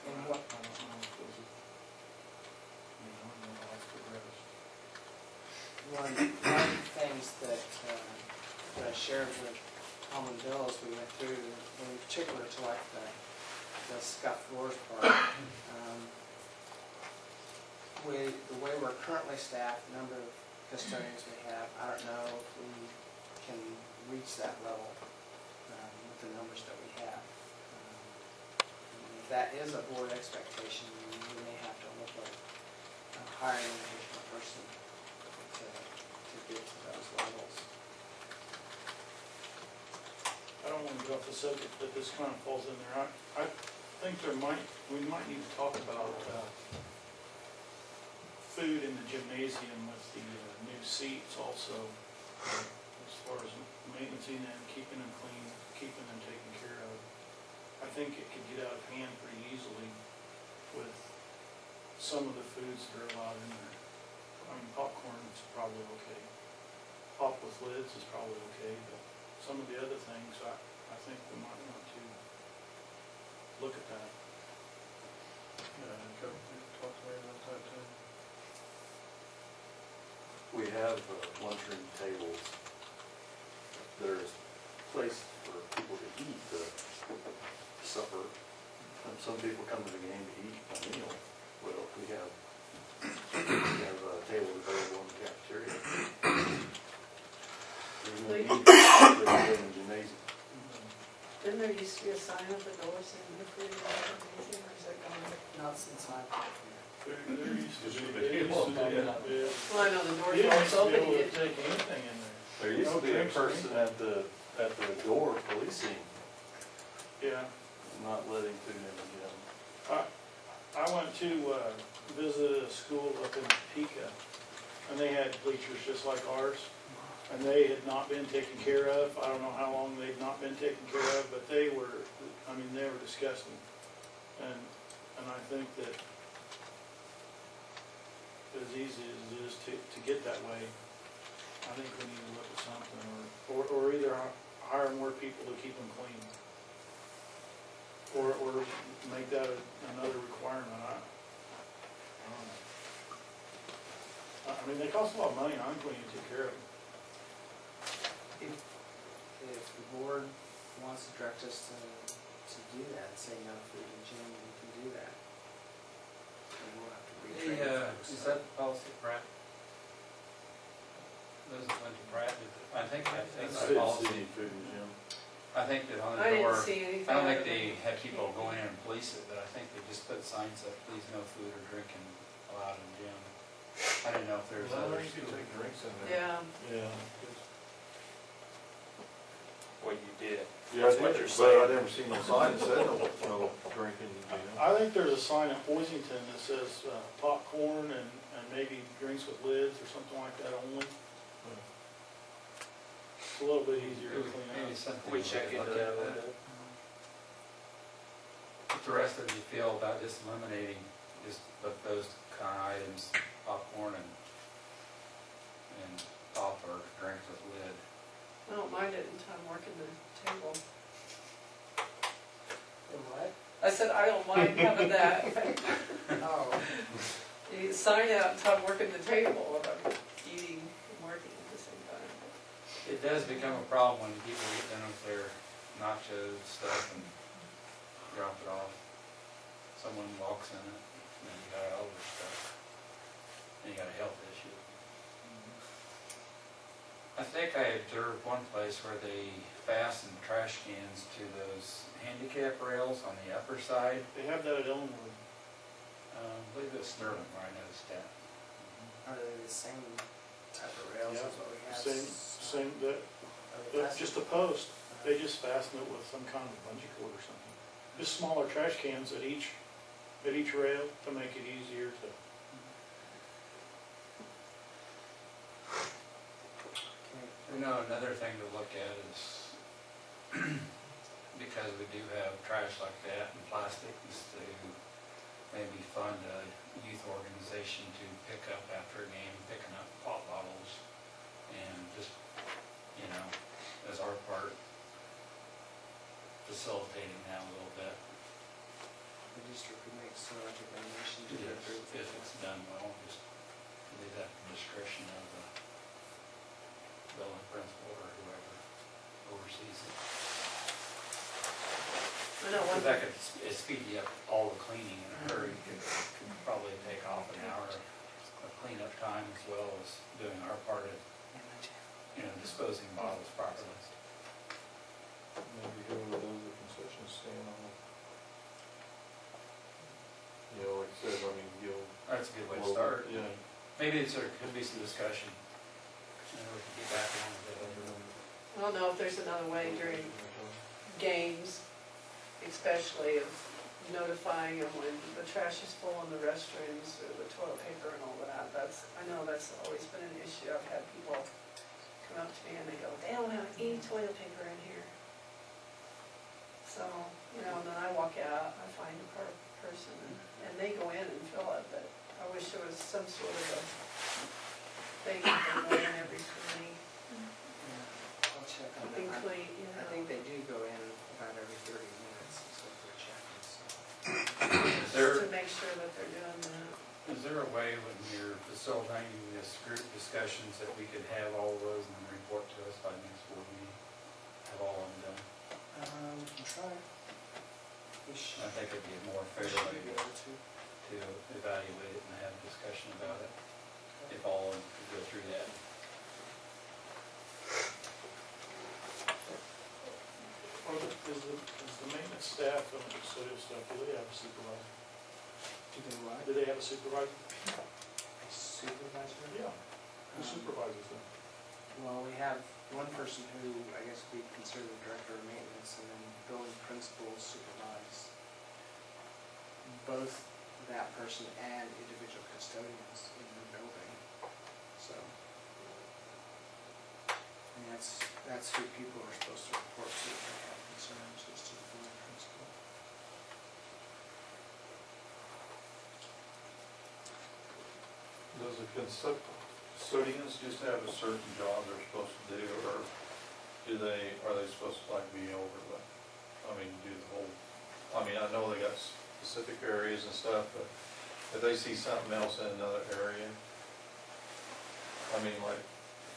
And what, I don't know if those are, I don't know how it's progressed. one of the things that I shared with Tom and Bill as we went through, in particular to like the scuff floors part, the way we're currently staffed, the number of custodians we have, I don't know if we can reach that level with the numbers that we have. If that is a board expectation, we may have to look at hiring an additional person to get to those levels. I don't want to go off the subject, but this kind of falls in there. I think we might need to talk about food in the gymnasium with the new seats also, as far as maintaining them, keeping them clean, keeping them taken care of. I think it could get out of hand pretty easily with some of the foods that are allowed in there. I mean, popcorn is probably okay. Pop with lids is probably okay, but some of the other things, I think we might want to look at that. Yeah, talk to me about that too. We have lunchroom tables that are placed for people to eat the supper. And some people come to the game to eat a meal. Well, we have tables available in the cafeteria. There's no need for them in the gymnasium. Didn't there used to be a sign at the door saying no food in the gymnasium, or is that gone? Not since I've been here. There used to be, yeah. Well, I know the door's You don't always open, be able you to take anything in there. There used to be a person at the door policing, Yeah. not letting food in the gym. I went to visit a school up in Topeka, and they had bleachers just like ours, and they had not been taken care of. I don't know how long they'd not been taken care of, but they were disgusting. And And I think that as easy as it is to get that way, I think we need to look at something, or either hire more people to keep them clean. Or make that another requirement. I mean, they cost a lot of money, I'm going to take care of them. If the board wants to direct us to do that, say no food in gym, we can do that. And we'll have to retrain folks. Is that the policy, Pratt? Those that went to Pratt, I think that's I the didn't policy. see any food in the gym. I think that on the I door, didn't see anything. I don't think other they than- had people go in and police it, but I think they just put signs up, please no food or drinking allowed in gym. I didn't know if there was Well, others. you could take drinks in there. Yeah, Yeah. What you did. Yeah, That's I what did, you're but saying. I never seen no sign that said no drinking in the gym. I think there's a sign at Boisington that says popcorn and maybe drinks with lids or something like that only. It's a little bit easier to clean Maybe up. something. We check into that a little bit. What the rest of you feel about just eliminating just those kind of items, popcorn and pop or drinks with lid? I don't mind it until I'm working the table. And what? I said, I don't mind having that. Oh, You sign out until I'm working the table, if I'm eating and working at the same time. It does become a problem when people get done with their nacho stuff and drop it off. Someone walks in it, and then you got all this stuff. And you got a health issue. I think I observed one place where they fasten trash cans to those handicap rails on the upper side. They have that at Elmwood. I believe it's Sterling where I noticed that. are they the same type of rails as what we have? Same, Are they plastic? just a post. They just fasten it with some kind of bungee cord or something. Just smaller trash cans at each rail to make it easier to. You know, another thing to look at is, because we do have trash like that and plastic, is to maybe fund a youth organization to pick up after a game, picking up pop bottles and just, you know, as our part, facilitating that a little bit. The district could make some recommendation to the group. If it's done well, just leave that to the discretion of the building principal or whoever oversees it. I know one, Because that could speed you up all the cleaning in a hurry. Could probably take off an hour of cleanup time as well as doing our part of, you know, disposing bottles properly. Maybe whoever does the concession stand on it. You know, like I said, I mean, That's a good way to start. Yeah. Maybe there could be some discussion. You know, we could get back on with it later. I don't know if there's another way during games, especially of notifying them when the trash is full in the restrooms or the toilet paper and all that. I know that's always been an issue. I've had people come up to me and they go, they don't have any toilet paper in here. So, you know, and then I walk out, I find a person and they go in and fill it, but I wish there was some sort of a thing that they go in every three, I'll check on keeping that. clean, you I know. think they do go in about every 30 minutes, is what they're checking, so. Is there, To make sure that they're doing that. is there a way when you're facilitating this group discussions that we could have all of those and then report to us by next board meeting? Have all of them done? We can try. We should, I think it'd be a more fair should way be able to. to evaluate it and have a discussion about it, if all of them could go through that. Is the maintenance staff on the custodial stuff, do they have a supervisor? Do they what? Do they have a supervisor? A supervisor? Yeah. Who supervises them? Well, we have one person who I guess would be considered the director of maintenance, and then building principals supervise both that person and individual custodians in the building. So, I mean, that's who people are supposed to report to if they have concerns, is to the building principal. Does the custodians just have a certain job they're supposed to do, or are they supposed to like be over the, I mean, do the whole, I mean, I know they got specific areas and stuff, but if they see something else in another area, I mean, like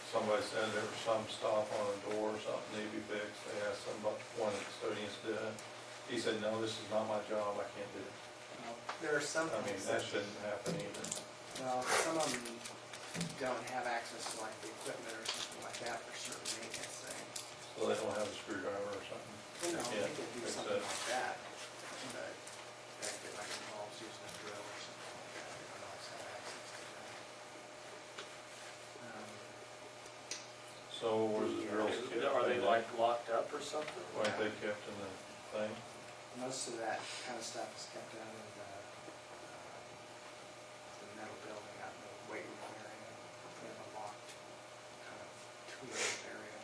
somebody said there was some stop on a door or something need to be fixed, they asked somebody, one of the custodians did it. He said, no, this is not my job, I can't do it. There are some I mean, things that that, shouldn't happen either. well, some of them don't have access to like the equipment or something like that for certain maintenance things. So they don't have a screwdriver or something. You know, Yeah, they could do fix something it. like that, but that could like involves using a drill or something like that, they don't always have access to that. So where's the drills kept? Are they like locked up or something? Weren't they kept in the thing? Most of that kind of stuff is kept out of the metal building out in the weight room area. They have a locked kind of tool area.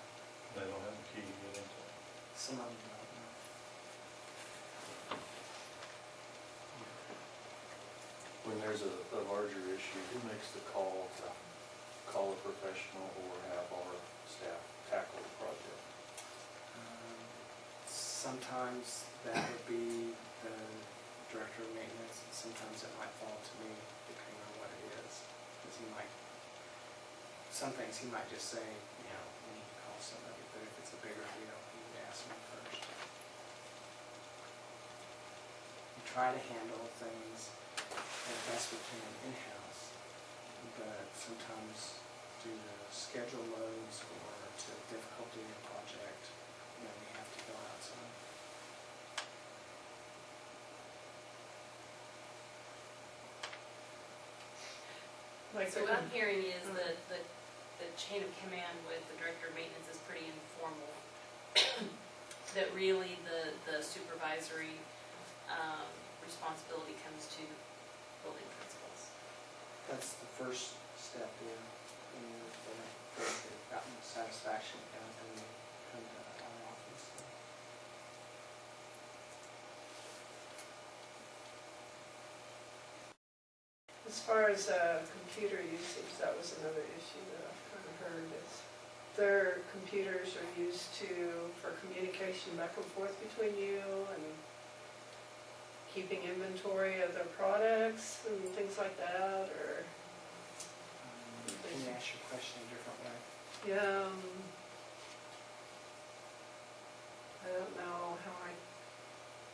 They don't have a key to get into it. Some of them don't know. When there's a larger issue, who makes the call to call a professional or have our staff tackle the project? Sometimes that would be the director of maintenance, and sometimes it might fall to me, depending on what it is. Because some things he might just say, you know, we need to call somebody, but if it's a bigger deal, he would ask me first. We try to handle things as best we can in-house, but sometimes due to schedule loads or to difficulty in the project, you know, we have to go outside. Like So what I'm hearing is that the chain of command with the director of maintenance is pretty informal. That really the supervisory responsibility comes to building principals. That's the first step in, and if they've gotten satisfaction, and then they come to our office. As far as computer usage, that was another issue that I've kind of heard is their computers are used for communication back and forth between you and keeping inventory of their products and things like that, or? Can you ask your question a different way? Yeah, I don't know how I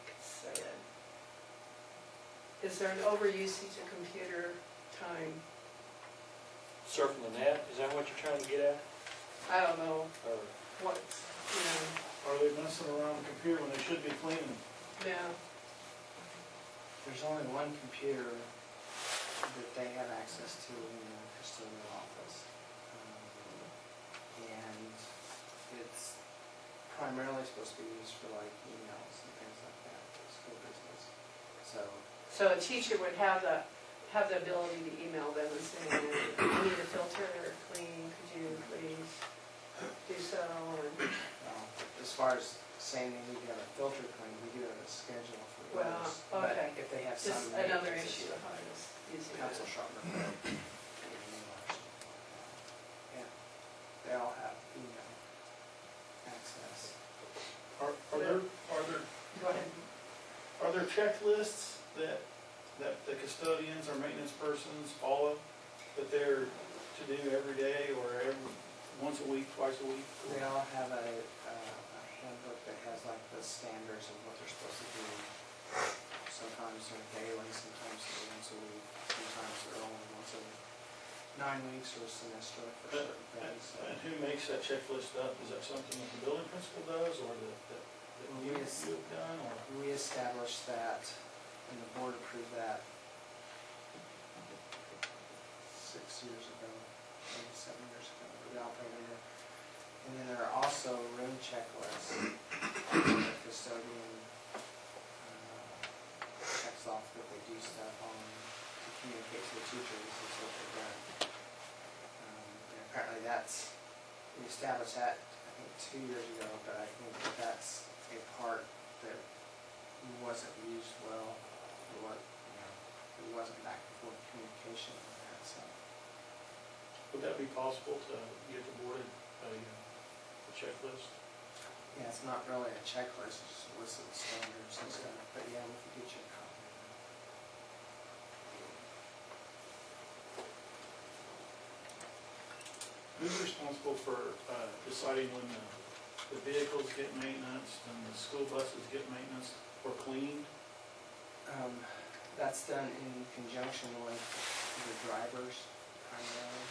could say it. Is there an overusage of computer time? Surfing the net, is that what you're trying to get at? I don't know Or what, you know, are they messing around the computer when they should be cleaning? yeah. There's only one computer that they have access to in the custodial office. And it's primarily supposed to be used for like emails and things like that, for school business. So a teacher would have the ability to email them and say, I need a filter clean, could you please do so? And, as far as saying they need to have a filter clean, we do have a schedule for well, those. But okay. if they have some Just another maintenance issue of how I was using Council it. Sharper. Yeah, they all have email access. Are Go ahead. there checklists that the custodians or maintenance persons follow, that they're to do every day or once a week, twice a week? They all have a handbook that has like the standards of what they're supposed to do. Sometimes they're daily, sometimes they're once a week, sometimes they're only once every 9 weeks or a semester for certain things. And who makes that checklist up? Is that something that the building principal does, or that you have done, or? We established that, and the board approved that 6 years ago, maybe 7 years ago, the operator. And then there are also room checklists. The custodian checks off that they do stuff on to communicate to the teachers is what they've done. And apparently we established that, I think, 2 years ago, but I think that's a part that wasn't used well, or what, it wasn't back and forth communication on that, so Would that be possible to get the board a checklist? Yeah, it's not really a checklist, it's just a list of the standards and stuff, but yeah, we could get you a copy. Who's responsible for deciding when the vehicles get maintenance and the school buses get maintenance or cleaned? That's done in conjunction with the drivers primarily.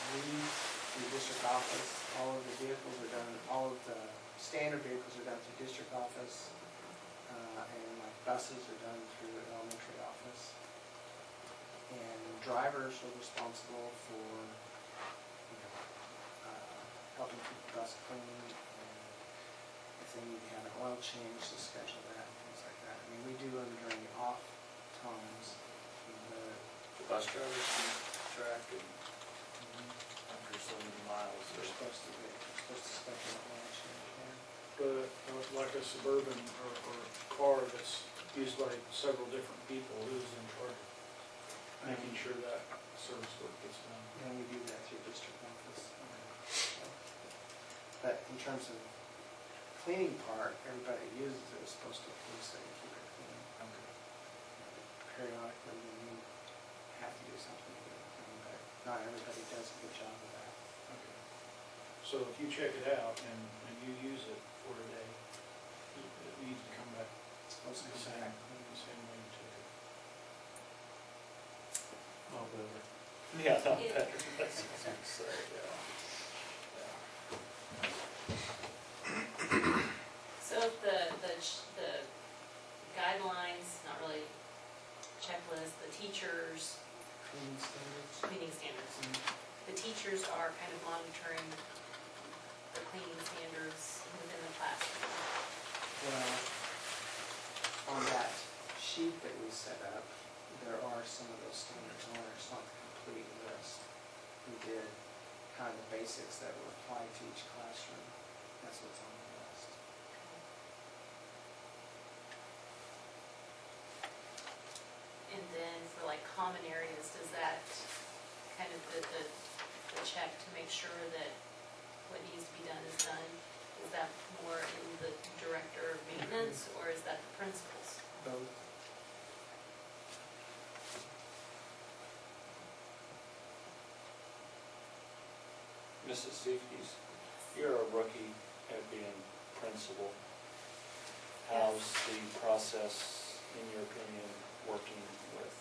We, the district office, all of the vehicles are done, all of the standard vehicles are done through district office, and like buses are done through the elementary office. And drivers are responsible for, helping keep the bus clean, and if they need to have an oil change, to schedule that, and things like that. I mean, we do them during the off times. The bus drivers keep track and after so many miles, They're supposed to schedule an oil change, yeah. But like a Suburban or car that's used by several different people, who's in charge of making sure that service work gets done? And we do that through district office. But in terms of cleaning part, everybody that uses it is supposed to police it and keep it clean. Periodically, when we have to do something to get it clean, but not everybody does a good job of that. Okay. So if you check it out and you use it for a day, it needs to come back It's supposed to the come same, back clean. the same way you took it. oh, better. Yeah, not It- better, that's what I'm saying, yeah. So if the guidelines, not really checklist, the teachers, Cleaning standards. cleaning standards, the teachers are kind of monitoring the cleaning standards within the classroom. Well, on that sheet that we set up, there are some of those standards on there. It's not the complete list. We did kind of the basics that were applied to each classroom. That's what's on the list. And then for like common areas, does that kind of the check to make sure that what needs to be done is done? Is that more in the director of maintenance, or is that the principals? Both. Mrs. Safeties, you're a rookie at being principal. How's the process, in your opinion, working with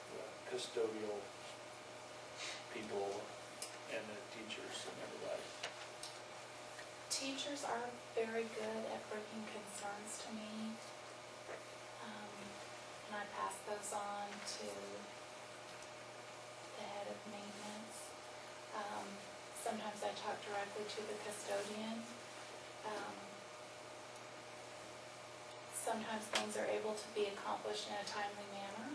the custodial people and the teachers and everybody? Teachers are very good at bringing concerns to me. And I pass those on to the head of maintenance. Sometimes I talk directly to the custodian. Sometimes things are able to be accomplished in a timely manner.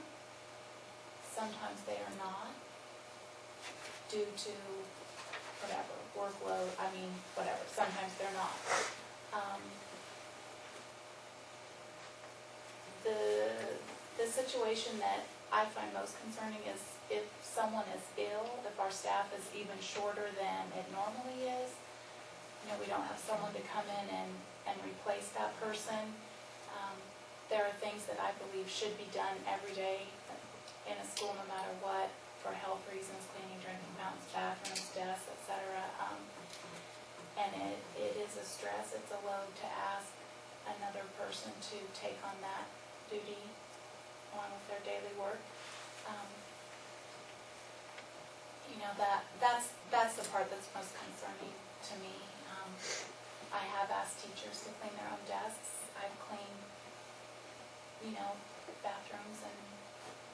Sometimes they are not, due to whatever, workload, whatever, sometimes they're not. The situation that I find most concerning is if someone is ill, if our staff is even shorter than it normally is, we don't have someone to come in and replace that person. There are things that I believe should be done every day in a school, no matter what, for health reasons, cleaning, drinking fountains, bathrooms, desks, etc. And it is a stress, it's a load to ask another person to take on that duty along with their daily work. That's the part that's most concerning to me. I have asked teachers to clean their own desks. I've cleaned, bathrooms and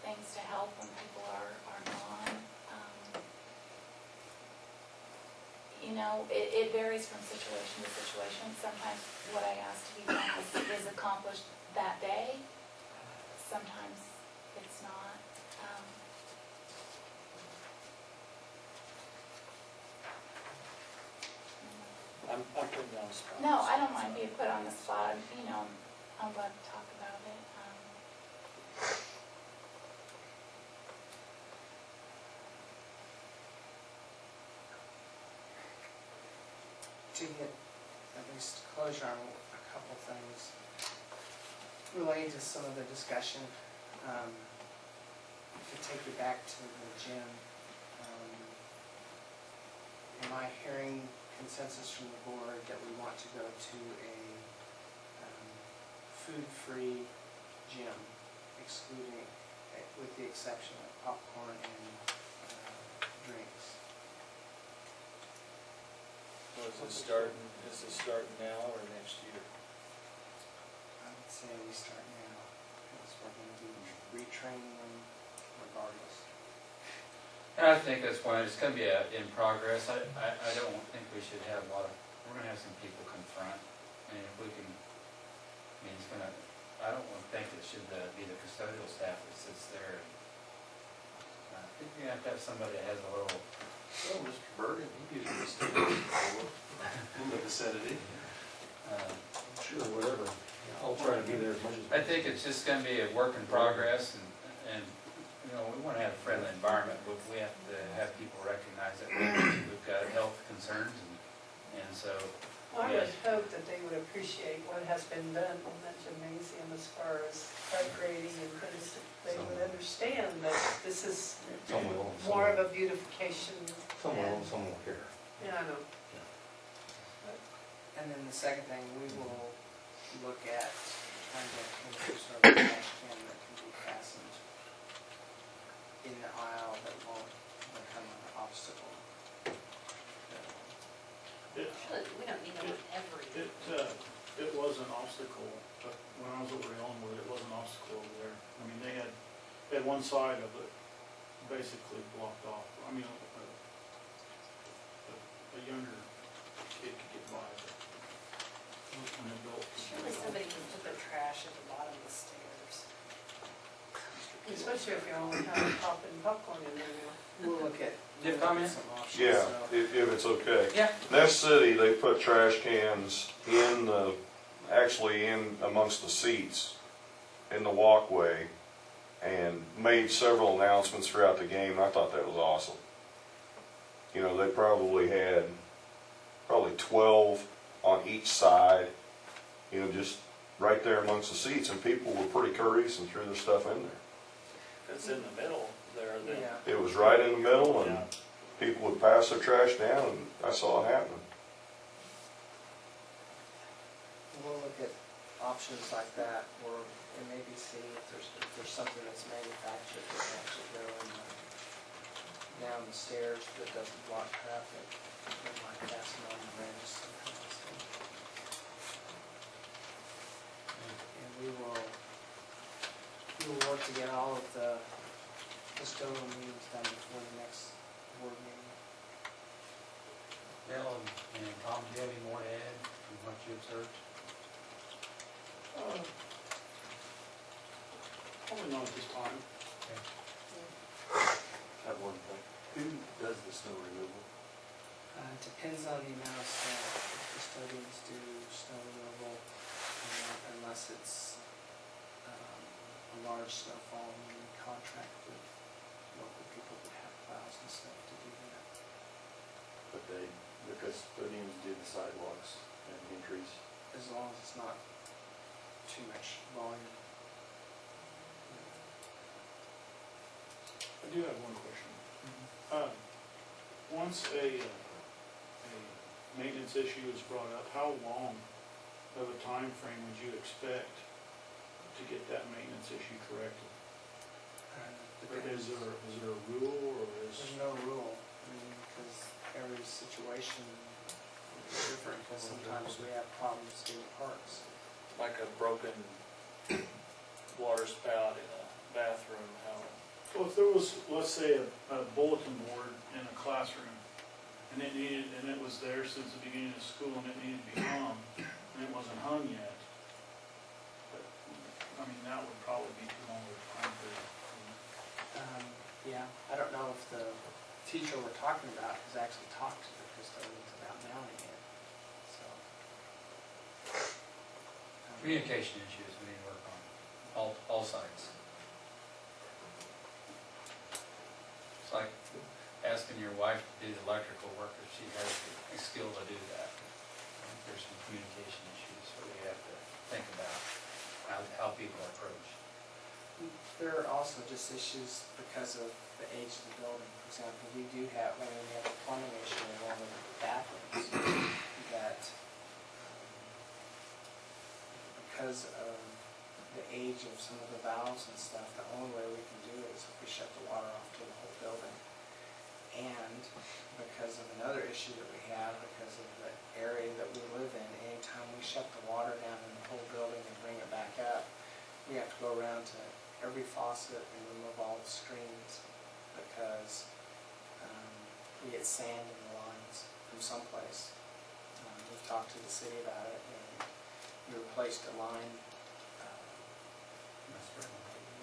things to help when people are gone. It varies from situation to situation. Sometimes what I ask to be done is accomplished that day. Sometimes it's not. I'm putting you on the spot. No, I don't mind being put on the spot. I'm glad to talk about it. to get at least closure on a couple things related to some of the discussion. To take you back to the gym, am I hearing consensus from the board that we want to go to a food-free gym, excluding, with the exception of popcorn and drinks? Well, is it starting now or next year? I would say we start now, because we're going to be retraining them regardless. And I think that's why it's gonna be in progress. I don't think we should have a lot of, we're gonna have some people confront, and if we can, I mean, it's gonna, I don't think it should be the custodial staff that sits there. I think you're gonna have to have somebody that has a little, Well, Mr. Bergen, he usually stays in the vicinity. Sure, whatever. I'll try to be there as much as. I think it's just gonna be a work in progress, and you know, we wanna have a friendly environment, but we have to have people recognize that we've got health concerns, and so, I would hope that they would appreciate what has been done in that gymnasium as far as upgrading and things. They would understand that this is more of a beautification. Someone will care. Yeah, I know. And then the second thing, we will look at trying to introduce our trash can that can be fastened in the aisle that won't become an obstacle. We don't need them every. It was an obstacle, but when I was over in Ellenwood, it was an obstacle over there. I mean, they had one side of it basically blocked off. I mean, a younger kid could get by, but an adult. Surely somebody can put their trash at the bottom of the stairs. Especially if you only have popping popcorn in there now. We'll look at. Do you have comments? some options, Yeah, so- if it's okay. yeah. Nest City, they put trash cans in the, actually in amongst the seats in the walkway, and made several announcements throughout the game. I thought that was awesome. You know, they probably had 12 on each side, you know, just right there amongst the seats, and people were pretty courteous and threw their stuff in there. It's in the middle there, then. Yeah. It was right in the middle, and Yeah. people would pass their trash down, and I saw it happening. We'll look at options like that, or maybe see if there's something that's manufactured that can actually go in down the stairs that doesn't block traffic. We might pass them on the branches. And we will work to get all of the custodial meetings done before the next board meeting. Bill and Tom, do you have any more to add from what you observed? Probably not at this time. Have one thing. Who does the snow removal? It depends on the amount of snow. The custodians do snow removal unless it's a large snowfall, and we contract with local people that have plows and stuff to do that. But the custodians do the sidewalks and entries. As long as it's not too much volume. I do have one question. Once a maintenance issue is brought up, how long of a time frame would you expect to get that maintenance issue corrected? Is there a rule, or is? There's no rule, because every situation is different, because sometimes we have problems in parks. Like a broken water spout in a bathroom, how? Well, if there was, let's say, a bulletin board in a classroom, and it was there since the beginning of school, and it needed to be hung, and it wasn't hung yet, but, I mean, that would probably be too long of a time period. Yeah, I don't know if the teacher we're talking about has actually talked to the custodians about mounting it, so. Communication issues we need to work on, all sides. It's like asking your wife to do the electrical work if she has the skill to do that. there's some communication issues, so we have to think about how people approach. There are also just issues because of the age of the building. For example, we have a plumbing issue in one of the bathrooms that, because of the age of some of the valves and stuff, the only way we can do it is if we shut the water off to the whole building. And because of another issue that we have, because of the area that we live in, anytime we shut the water down in the whole building and bring it back up, we have to go around to every faucet and remove all the streams because we get sand in the lines from someplace. We've talked to the city about it, and we replaced a line a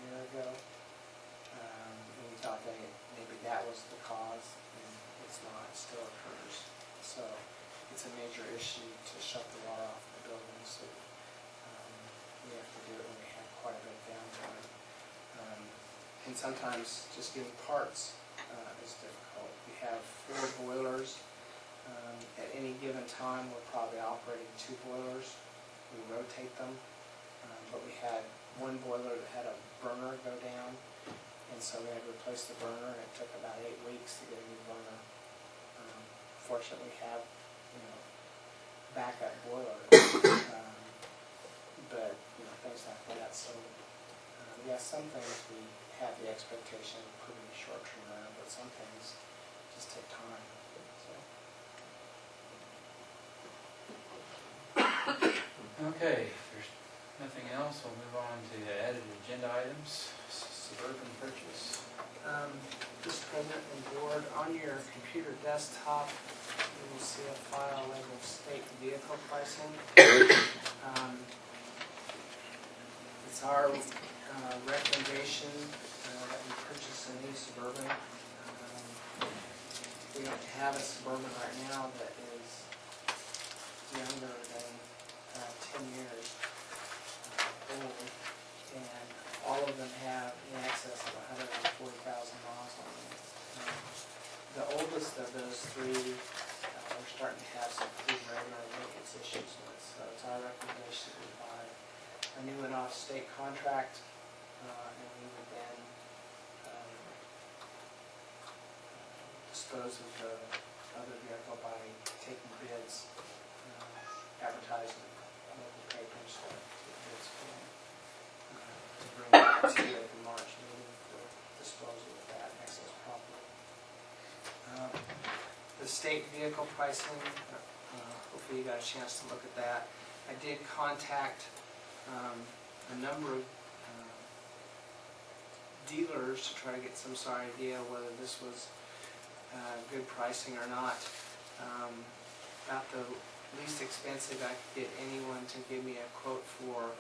year ago. And we thought that maybe that was the cause, and it's not, it still occurs. So it's a major issue to shut the water off the building, so we have to do it when we have quite a bit of downtime. And sometimes just getting parts is difficult. We have 4 boilers. At any given time, we're probably operating 2 boilers. We rotate them, but we had one boiler that had a burner go down, and so we had to replace the burner, and it took about 8 weeks to get a new burner. Fortunately, we have, backup boilers, but things like that. So, some things we have the expectation of putting a short term around, but some things just take time. Okay, if there's nothing else, we'll move on to the added agenda items, suburban purchase. Mr. President and Board, on your computer desktop, you will see a file labeled state vehicle pricing. It's our recommendation that we purchase a new Suburban. We don't have a Suburban right now that is younger than 10 years old, and all of them have in excess of 140,000 miles on them. The oldest of those 3 we're starting to have some pretty regular maintenance issues with, so it's our recommendation that we buy a new and off state contract, and we would then dispose of the other vehicle by taking bids, advertising local papers to get bids for them, to bring it to the March meeting for disposal of that excess property. The state vehicle pricing, hopefully you got a chance to look at that. I did contact a number of dealers to try to get some sort of idea whether this was good pricing or not. About the least expensive I could get anyone to give me a quote for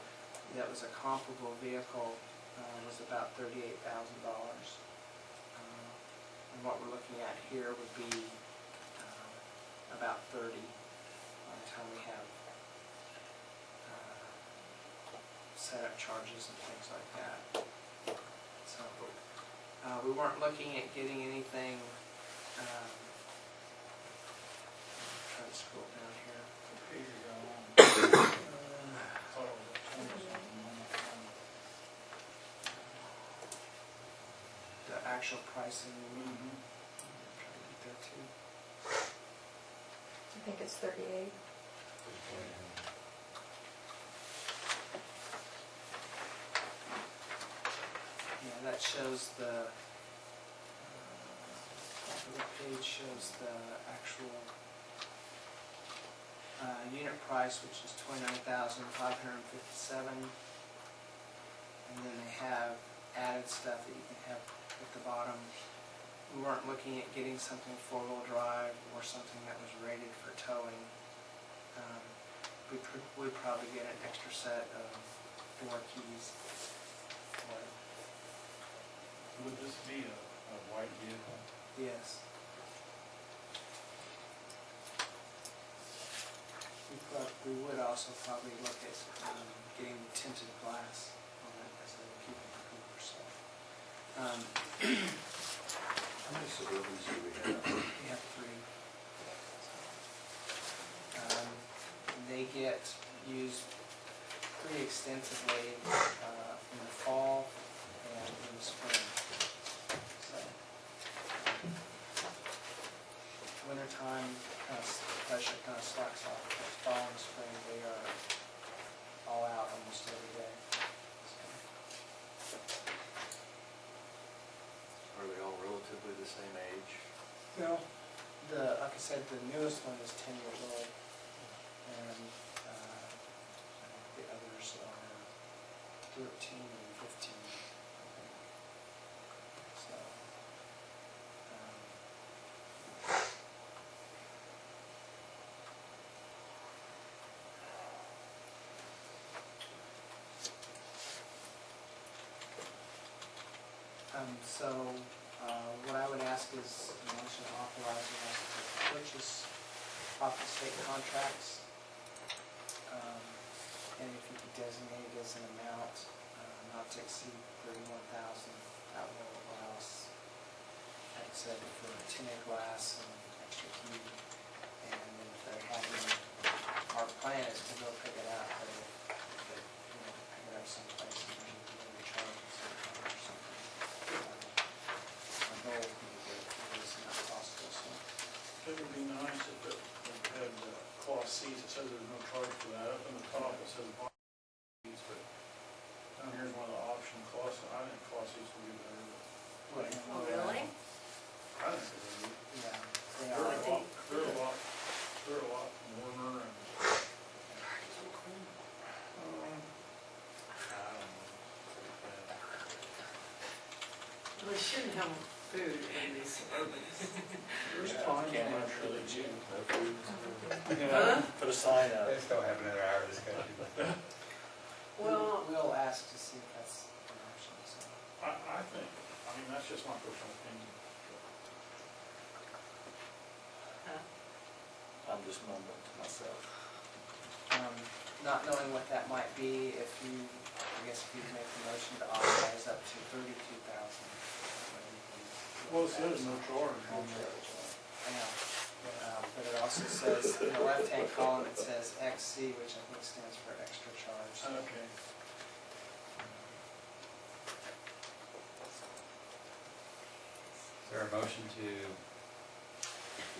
that was a comparable vehicle was about $38,000. And what we're looking at here would be about 30 by the time we have setup charges and things like that. So we weren't looking at getting anything. Try to scroll down here. The actual pricing. Try to get there too. I think it's 38. Yeah, that shows the page shows the actual unit price, which is $29,557, and then they have added stuff that you can have at the bottom. We weren't looking at getting something 4-wheel drive or something that was rated for towing. We'd probably get an extra set of door keys. Would this be a white vehicle? Yes. We would also probably look at getting tinted glass on it as a keeping it cooler. So, How many Suburbans do we have? we have 3. get used pretty extensively in the fall and in the spring. So, wintertime, pressure kind of slacks off, but fall and spring, we are all out almost every day. So, Are they all relatively the same age? no, like I said, the newest one is 10 years old, and the others are 13 and 15, I think. So, what I would ask is a motion authorizing us to purchase off the state contracts. And if you could designate it as an amount not to exceed $31,000, that will allow us, like I said, for tinted glass and extra heat. And then if they're having, our plan is to go pick it up, but if they, pick it up someplace and maybe we charge it sometime or something. Our goal would be to get at least not cost us. It would be nice if it had cloth seats, it says there's no charge for that, up in the top it says box seats, but down here's one of the option cloth, I think cloth seats would be better, but. Oh, really? I think they would. Yeah, they They're are. a lot warmer and. I don't know. Well, they shouldn't have food in these Suburbans. There's Yeah, times can't when have actually really cheap. No food? Huh? Put a sign up. Let's go have another hour discussion. Well, We'll ask to see if that's an option, so. I think, that's just my personal opinion. I'm just mumbling to myself. Not knowing what that might be, I guess if you make the motion to authorize up to $32,000. Well, it says no charge. Yeah, but it also says, in the left-hand column, it says XC, which I think stands for extra charge. Okay. Is there a motion to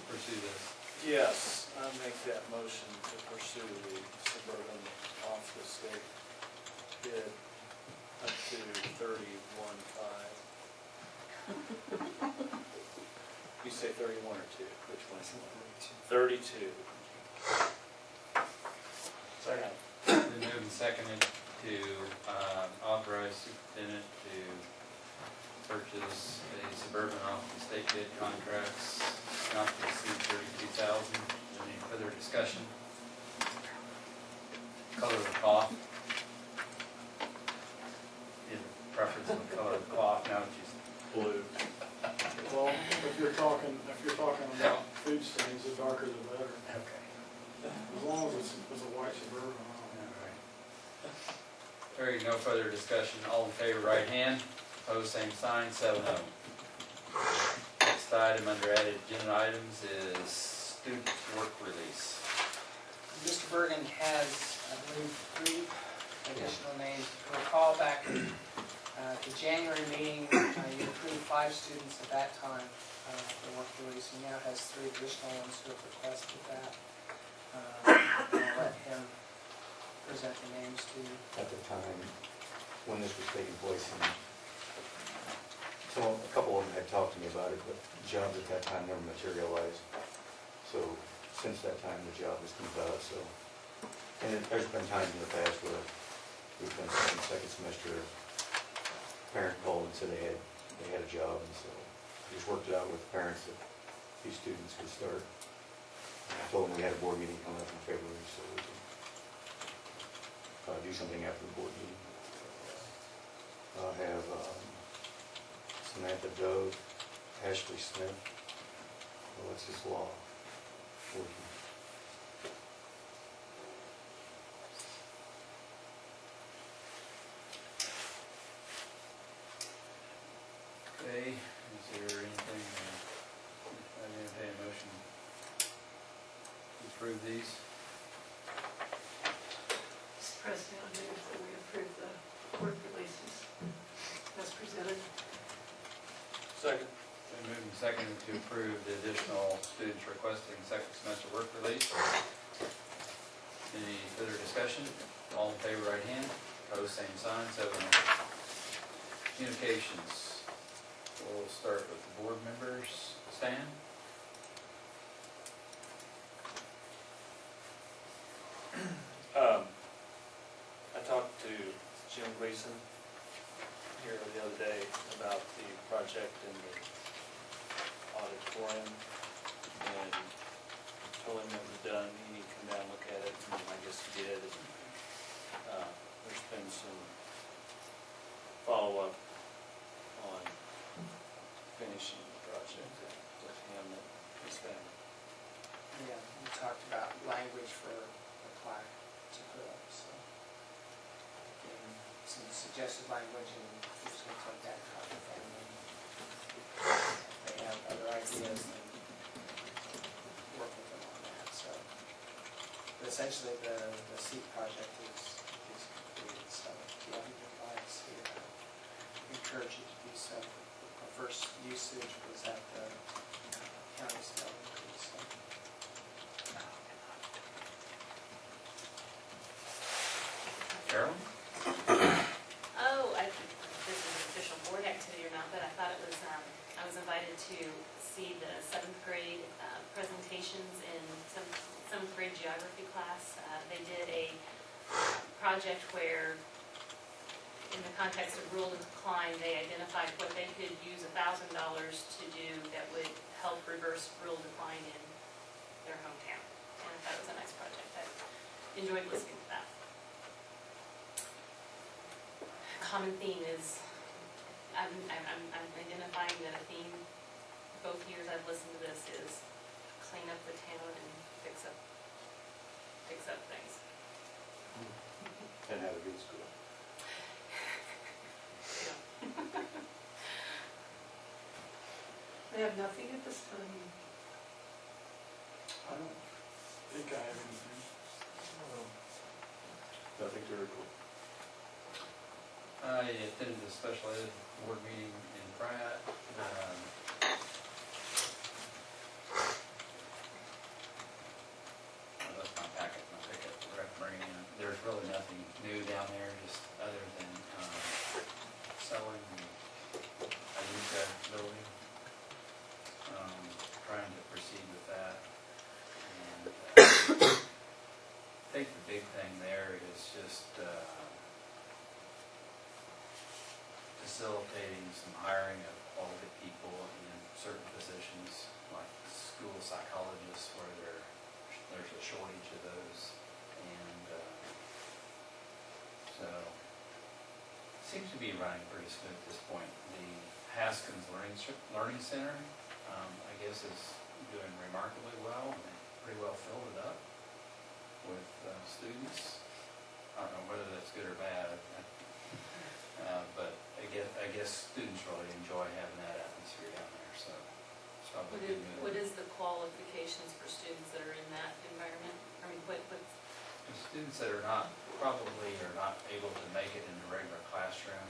pursue this? Yes, I make that motion to pursue the Suburban off the state bid up to 31.5. You say 31 or 2? Which one? 32. Second. Been moved and seconded to authorize superintendent to purchase a Suburban off the state bid contracts not to exceed $32,000. Any further discussion? Color of the cloth? Give preference on the color of the cloth, now that Blue. Well, if you're talking about food stains, the darker the better. Okay. As long as it's a white Suburban. Hearing no further discussion, all in favor, right hand. Opposed, same sign, 7-0. Next item under added agenda items is student work release. Mr. Bergen has, I believe, 3 additional names. Recall back at the January meeting, you approved 5 students at that time for work release. He now has 3 additional ones who have requested that. I'll let him present the names to you. At the time when this was taking place, and so a couple of them had talked to me about it, but jobs at that time never materialized. So since that time, the job has come about. So, and there's been times in the past where we've done second semester. Parent called and said they had a job, and so we just worked it out with the parents that these students could start. And I told them we had a board meeting coming up in February, so we could do something after the board meeting. I have Samantha Dove, Ashley Smith, Alexis Law, working. Okay, is there anything, I entertain a motion to approve these? seconded to approve the additional students requesting second semester work release. Any further discussion? All in favor, right hand. Opposed, same sign. 7-0. Communications. We'll start with the board members. Stan? I talked to Jim Gleason here the other day about the project in the auditorium, and told him it was done, he needed to come down and look at it, and I guess he did. There's been some follow-up on finishing the project with him and his family. Yeah, we talked about language for the plaque to put up, so. And some suggested language, and we're just gonna take that and talk to family. If they have other ideas, then work with them on that, so. But essentially, the seat project is completed, so if you haven't applied, so encourage you to do so. Our first usage was at the county building, so. Carolyn? Oh, I think this is an official board activity or not, but I thought it was, I was invited to see the 7th grade presentations in seventh grade geography class. They did a project where, in the context of rural decline, they identified what they could use $1,000 to do that would help reverse rural decline in their hometown. And I thought it was a nice project. I enjoyed listening to that. Common theme is, I'm identifying that a theme both years I've listened to this is clean up the town and fix up things. And have a good school. I have nothing at this time. I don't think I have anything. Nothing to report. I attended the special ed board meeting in Pratt. I left my packet, my pickup, forgot to bring it in. There's really nothing new down there, just other than selling the Ayuka building. Trying to proceed with that. And I think the big thing there is just facilitating some hiring of quality people in certain positions, like school psychologists, where there's a shortage of those. And so it seems to be running pretty smooth at this point. The Haskins Learning Center, I guess, is doing remarkably well, and they pretty well filled it up with students. I don't know whether that's good or bad, but I guess students really enjoy having that atmosphere down there, so it's probably a good move. What is the qualifications for students that are in that environment? I mean, what The students that are probably not able to make it in the regular classroom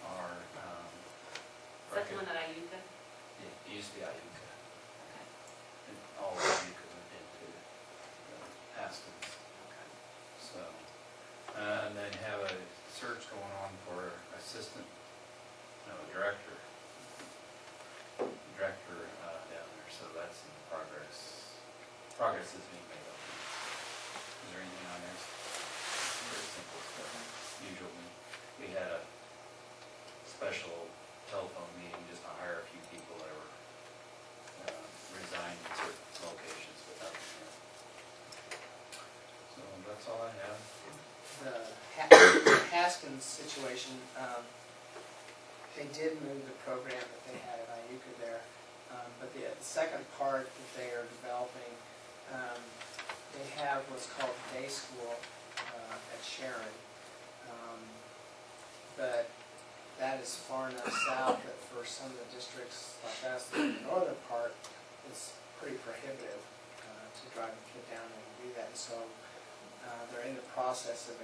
are. is that the one at Ayuka? It used to be Ayuka. Okay. And all of Ayuka moved into Haskins. Okay. So, and they have a search going on for director down there, so that's in progress. Progress is being made up. Is there anything on this? Very simple stuff. Usually, we had a special telephone meeting just to hire a few people that were resigned in certain locations, but nothing else. So that's all I have. The Haskins situation, they did move the program that they had at Ayuka there, but the second part that they are developing, they have what's called day school at Sharon, but that is far enough south that for some of the districts like us, the northern part, it's pretty prohibitive to drive a kid down and do that. And so they're in the process of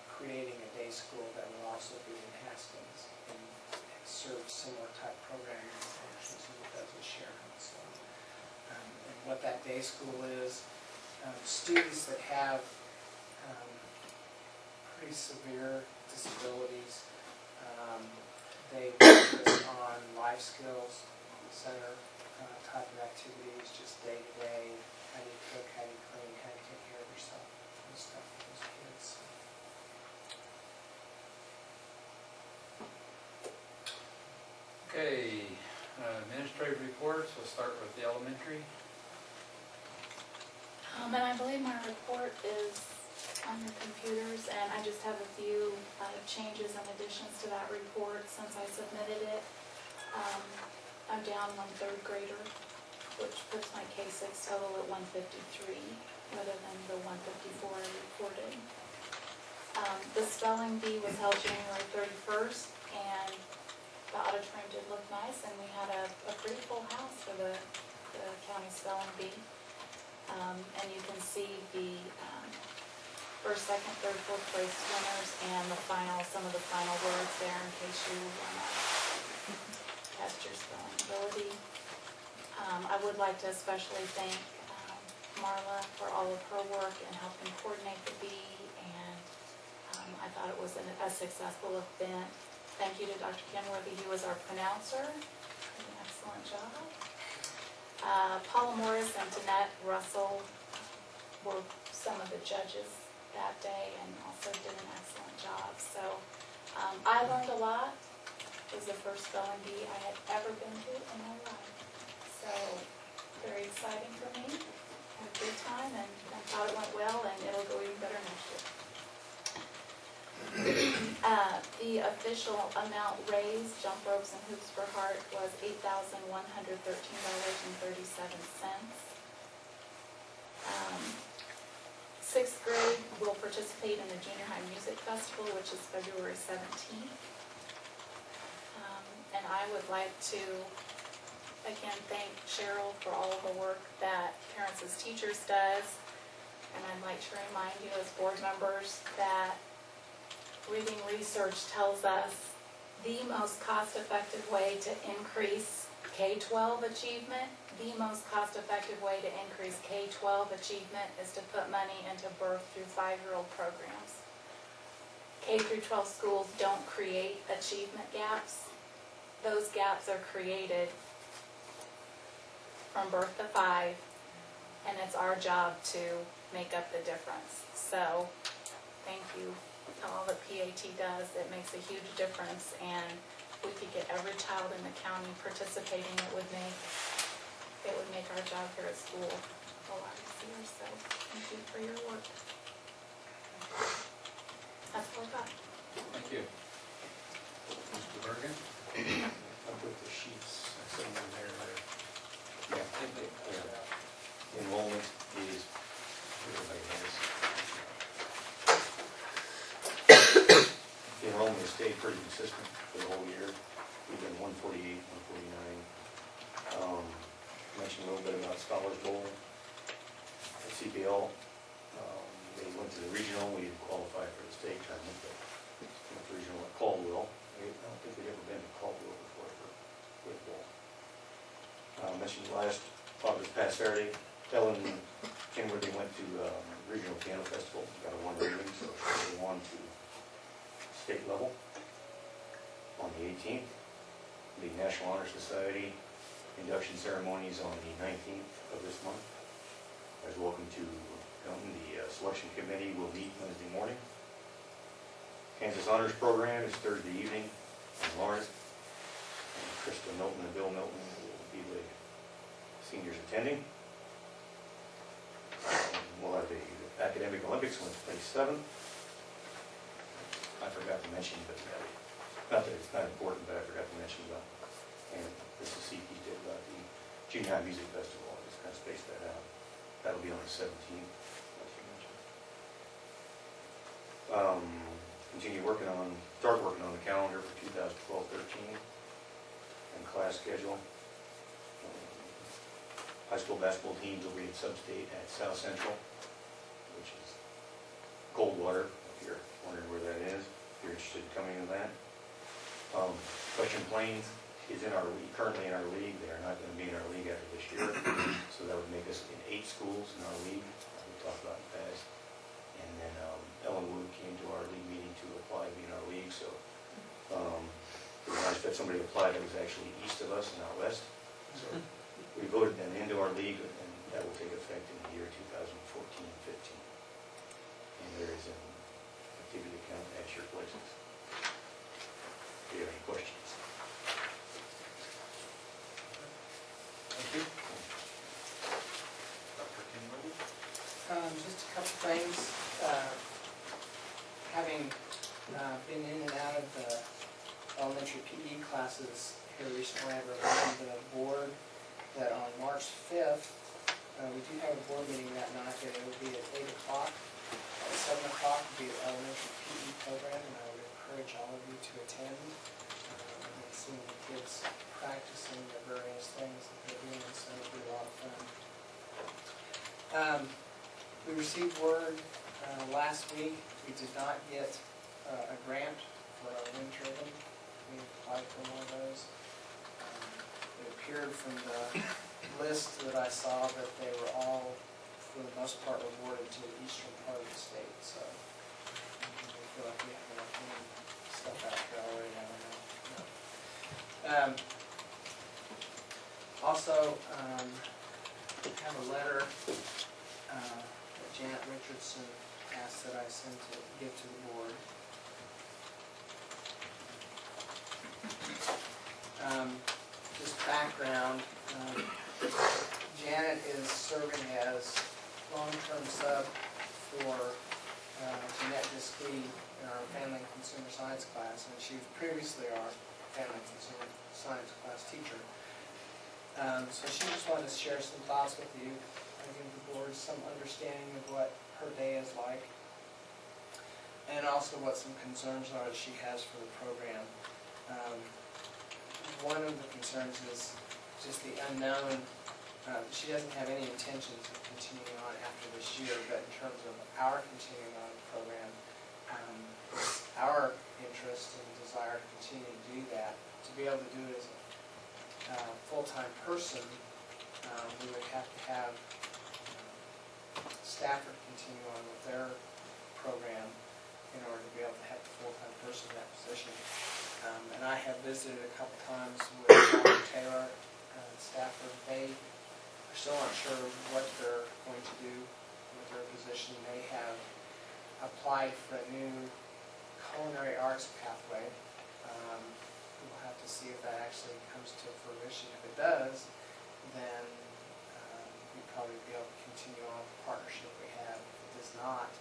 creating a day school that will also be in Haskins. And serve similar type programming functions as it does in Sharon. So, and what that day school is, students that have pretty severe disabilities, they focus on life skills center type of activities, just day to day, how do you cook, how do you clean, how do you take care of yourself, and stuff for those kids. Okay, administrative reports, we'll start with the elementary. And I believe my report is on your computers, and I just have a few changes and additions to that report since I submitted it. I'm down one third grader, which puts my K-6 total at 153, rather than the 154 I reported. The spelling bee was held January 31st, and the auditorium did look nice, and we had a pretty full house for the county spelling bee. And you can see the first, second, third, fourth place winners and some of the final words there in case you want to test your spelling ability. I would like to especially thank Marla for all of her work in helping coordinate the bee, and I thought it was a successful event. Thank you to Dr. Kenworthy, he was our pronouncer. Did an excellent job. Paula Morris and Danette Russell were some of the judges that day and also did an excellent job. So I learned a lot. It was the first spelling bee I had ever been to in my life. So very exciting for me. Had a good time and I thought it went well, and it'll go even better next year. The official amount raised, jump ropes and hoops for heart, was $8,113.37. Sixth grade will participate in the Junior High Music Festival, which is February 17th. And I would like to, again, thank Cheryl for all of the work that Parents as Teachers does. And I'd like to remind you as board members that reading research tells us the most cost-effective way to increase K-12 achievement, the most cost-effective way to increase K-12 achievement is to put money into birth through 5-year-old programs. K through 12 schools don't create achievement gaps. Those gaps are created from birth to 5, and it's our job to make up the difference. So, thank you to all that PAT does. It makes a huge difference, and if we could get every child in the county participating, it would make our job here at school a lot easier. So, thank you for your work. That's all I got. Thank you. Mr. Bergen? I'll put the sheets, somewhere there. Yeah. Enrollment is, everybody has. The enrollment has stayed pretty consistent for the whole year. We've been 148, 149. Mentioned a little bit about Scholars Bowl at CPL. They went to the regional. We didn't qualify for the state tournament, but went to regional at Caldwell. I don't think we've ever been to Caldwell before for football. Mentioned this past Saturday, Ellen Kenworthy went to regional piano festival. Got a 1 rating, so she won to state level on the 18th. The National Honor Society induction ceremonies on the 19th of this month. You guys are welcome to come. The selection committee will meet Wednesday morning. Kansas Honors Program is Thursday evening in Lawrence. And Krista Milton and Bill Milton will be the seniors attending. We'll have the Academic Olympics on the 27th. I forgot to mention, but not that it's not important, but I forgot to mention about, and this is CP did about the Junior High Music Festival. I just kind of spaced that out. That'll be on the 17th, as you mentioned. Start working on the calendar for 2012-13 and class schedule. High school basketball teams will be at Sub-State at South Central, which is Coldwater, if you're wondering where that is, if you're interested in coming to that. Question Plains is currently in our league. They are not going to be in our league after this year. So that would make us in 8 schools in our league, we talked about in the past. And then Ellenwood came to our league meeting to apply to be in our league. So it was nice that somebody applied that was actually east of us and not west. So we voted them into our league, and that will take effect in the year 2014-15. And there is an activity account at your places. Do you have any questions? Thank you. Dr. Kimberly? Just a couple things. Having been in and out of the elementary PE classes here recently, I reminded the board that on March 5th, we do have a board meeting that night, and it will be at 8 o'clock. At 7 o'clock will be the elementary PE program, and I would encourage all of you to attend. And seeing the kids practicing the various things that they're doing, so it'll be a lot of fun. We received word last week, we did not get a grant for a wind turbine. We applied for one of those. It appeared from the list that I saw that they were all, for the most part, awarded to the eastern part of the state. So we feel like we have enough wind stuff out there already. I don't know. Also, I have a letter that Janet Richardson asked that I send to give to the board. Just background, Janet is serving as long-term sub for Jeanette Discrete in our Family and Consumer Science class, and she was previously our Family and Consumer Science class teacher. So she just wanted to share some thoughts with you, and give the board some understanding of what her day is like, and also what some concerns are that she has for the program. One of the concerns is just the unknown. She doesn't have any intentions of continuing on after this year, but in terms of our continuing on the program, it's our interest and desire to continue to do that. To be able to do it as a full-time person, we would have to have Stafford continue on with their program in order to be able to have a full-time person in that position. And I have visited a couple times with Dr. Taylor and Stafford. They are still not sure what they're going to do with their position. They have applied for a new culinary arts pathway. We'll have to see if that actually comes to fruition. If it does, then we'd probably be able to continue on the partnership we have. If it does not,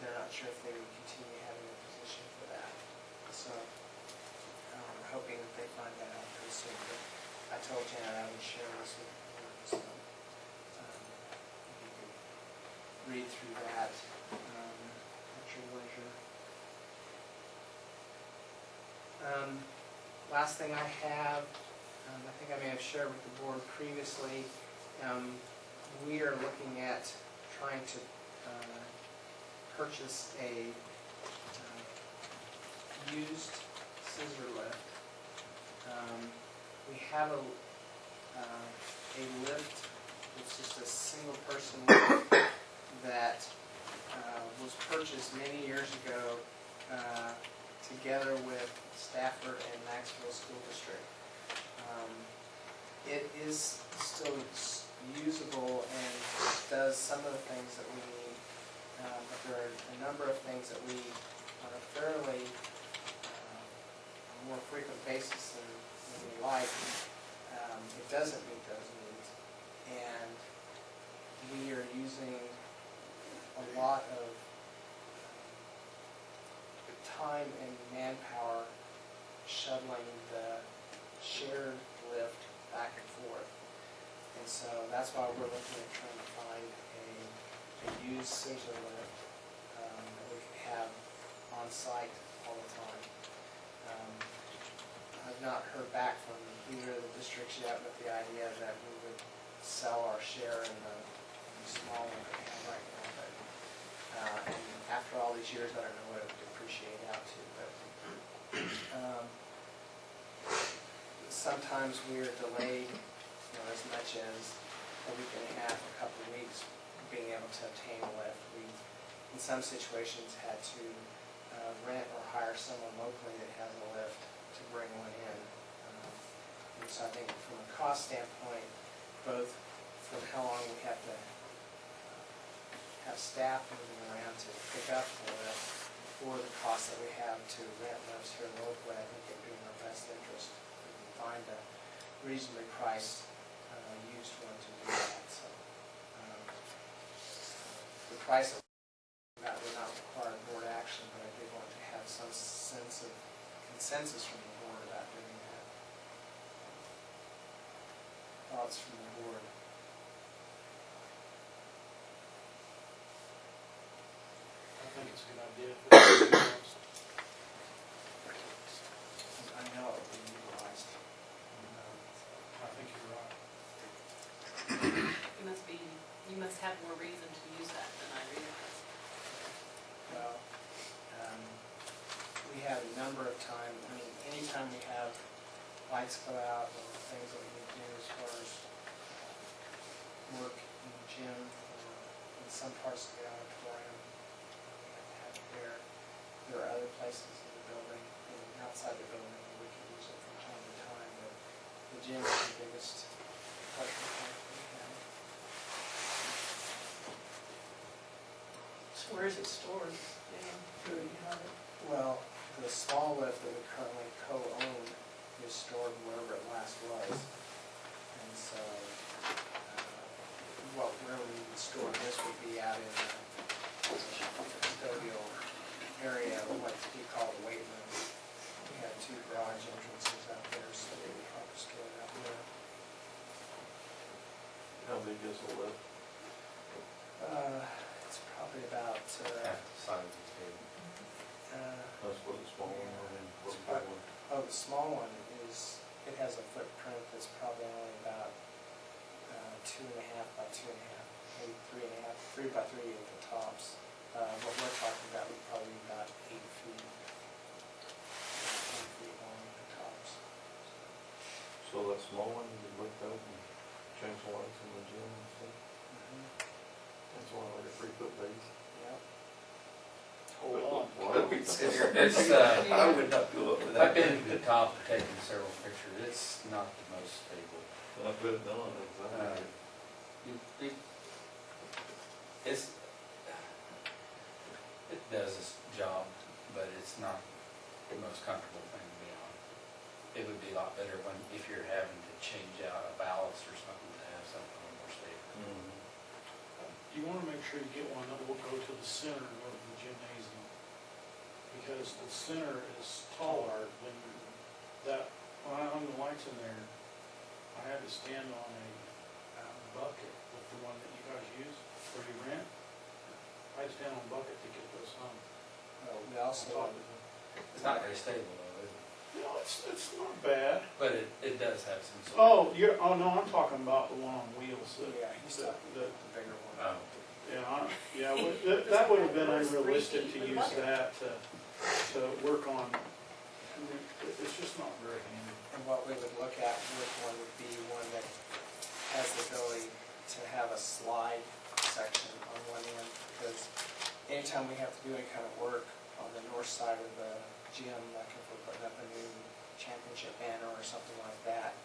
they're not sure if they would continue having a position for that. So we're hoping that they find that out pretty soon. But I told Janet I would share this with you, so you could read through that at your leisure. Last thing I have, I think I may have shared with the board previously, we are looking at trying to purchase a used scissor lift. We have a lift, it's just a single person lift that was purchased many years ago together with Stafford and Maxville School District. It is still usable and does some of the things that we need, but there are a number of things that we on a fairly more frequent basis than we like. It doesn't meet those needs, and we are using a lot of time and manpower shuttling the shared lift back and forth. And so that's why we're looking at trying to find a used scissor lift that we can have on site all the time. I've not heard back from either of the districts yet with the idea that we would sell our share in the small one that we have right now. But and after all these years, I don't know what it would depreciate out to. But sometimes we're delayed, as much as a week and a half, a couple of weeks, being able to obtain a lift. We, in some situations, had to rent or hire someone locally that has a lift to bring one in. And so I think from a cost standpoint, both from how long we have to have staff moving around to pick up the lift, or the cost that we have to rent lifts here locally, I think it'd be in our best interest if we can find a reasonably priced used one to do that. So the price of that would not require board action, but I did want to have some sense of consensus from the board about doing that. Thoughts from the board? I think it's a good idea. I know it would be utilized. I think you're right. You must have more reason to use that than I realize. Well, we have a number of times, anytime we have lights go out or things that we need to do as far as work in the gym or in some parts of the auditorium, we have to have it there. There are other places in the building, outside the building, where we can use it from time to time, but the gym is the biggest pressure point that we have. So where is it stored? Do you have it? Well, the small lift that we currently co-own is stored wherever it last was. And so, where we would store this would be out in the custodial area, what we call the weight room. We have 2 garage entrances out there, so we would probably store it out there. How big is the lift? It's probably about, Half the size of the table. That's what the small one, what's the big one? the small one is, it has a footprint that's probably only about 2.5 by 2.5, maybe 3.5, 3 by 3 at the tops. What we're talking about would probably be about 8 feet, 8 feet long at the tops. So that small one, you could lift up and change the lights in the gym and stuff? That's only like a 3-foot base? Yep. Hold on. I would not go up with that. I've been to the top and taken several pictures. It's not the most stable. I put it on, exactly. It does its job, but it's not the most comfortable thing to be on. It would be a lot better if you're having to change out a ballast or something to have something a little more stable. You want to make sure you get one that will go to the center and go to the gymnasium. Because the center is taller than that. When I hung the lights in there, I had to stand on a bucket with the one that you guys use, or you rent. I had to stand on a bucket to get those hung. We also, It's not very stable though, is it? You know, it's not bad. But it does have some sort of... Oh, no, I'm talking about the one on wheels. yeah, he's talking about the bigger one. Oh. That would have been unrealistic to use that to work on. I mean, it's just not very handy. And what we would look at with one would be one that has the ability to have a slide section on one end, because anytime we have to do any kind of work on the north side of the gym, like if we're putting up a new championship banner or something like that,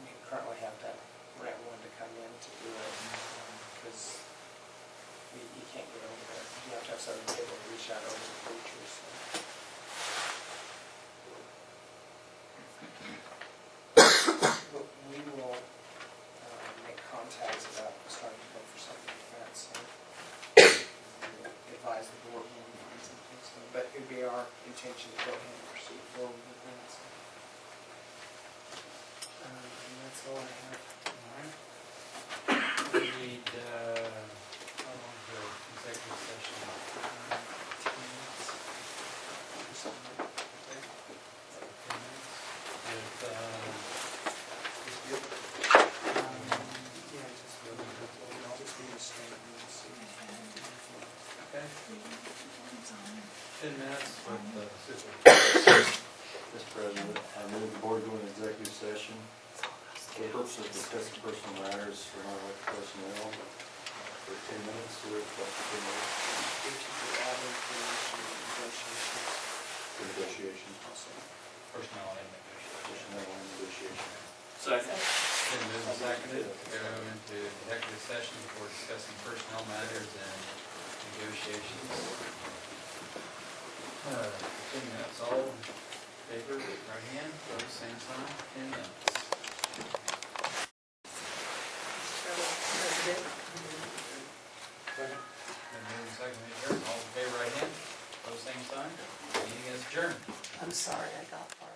we currently have to rent one to come in to do it, because you can't get over there. You have to have somebody able to reach out over the bleachers. But we will make contacts about starting to look for something like that, so we'll advise the board when we find something. So, but it would be our intention to go ahead and proceed forward with that. So. And that's all I have. All right. We need, how long is the executive session? 10 minutes. Okay. 10 minutes. With, Yeah, just really, I'll just read a statement and see. okay. 10 minutes with the supervisor. Mr. President, I move the board go into executive session for the purpose of discussing personal matters for non-elected personnel for 10 minutes, or up to 10 minutes for negotiations. Personnel and negotiation. Personnel and negotiation. Second. Been moved and seconded to go into executive session before discussing personnel matters and negotiations. 10 minutes, all in favor, right hand, opposed, same sign, 10 minutes. President. Been moved and seconded, adjourned, all in favor, right hand, opposed, same sign, meeting is adjourned. I'm sorry, I got far.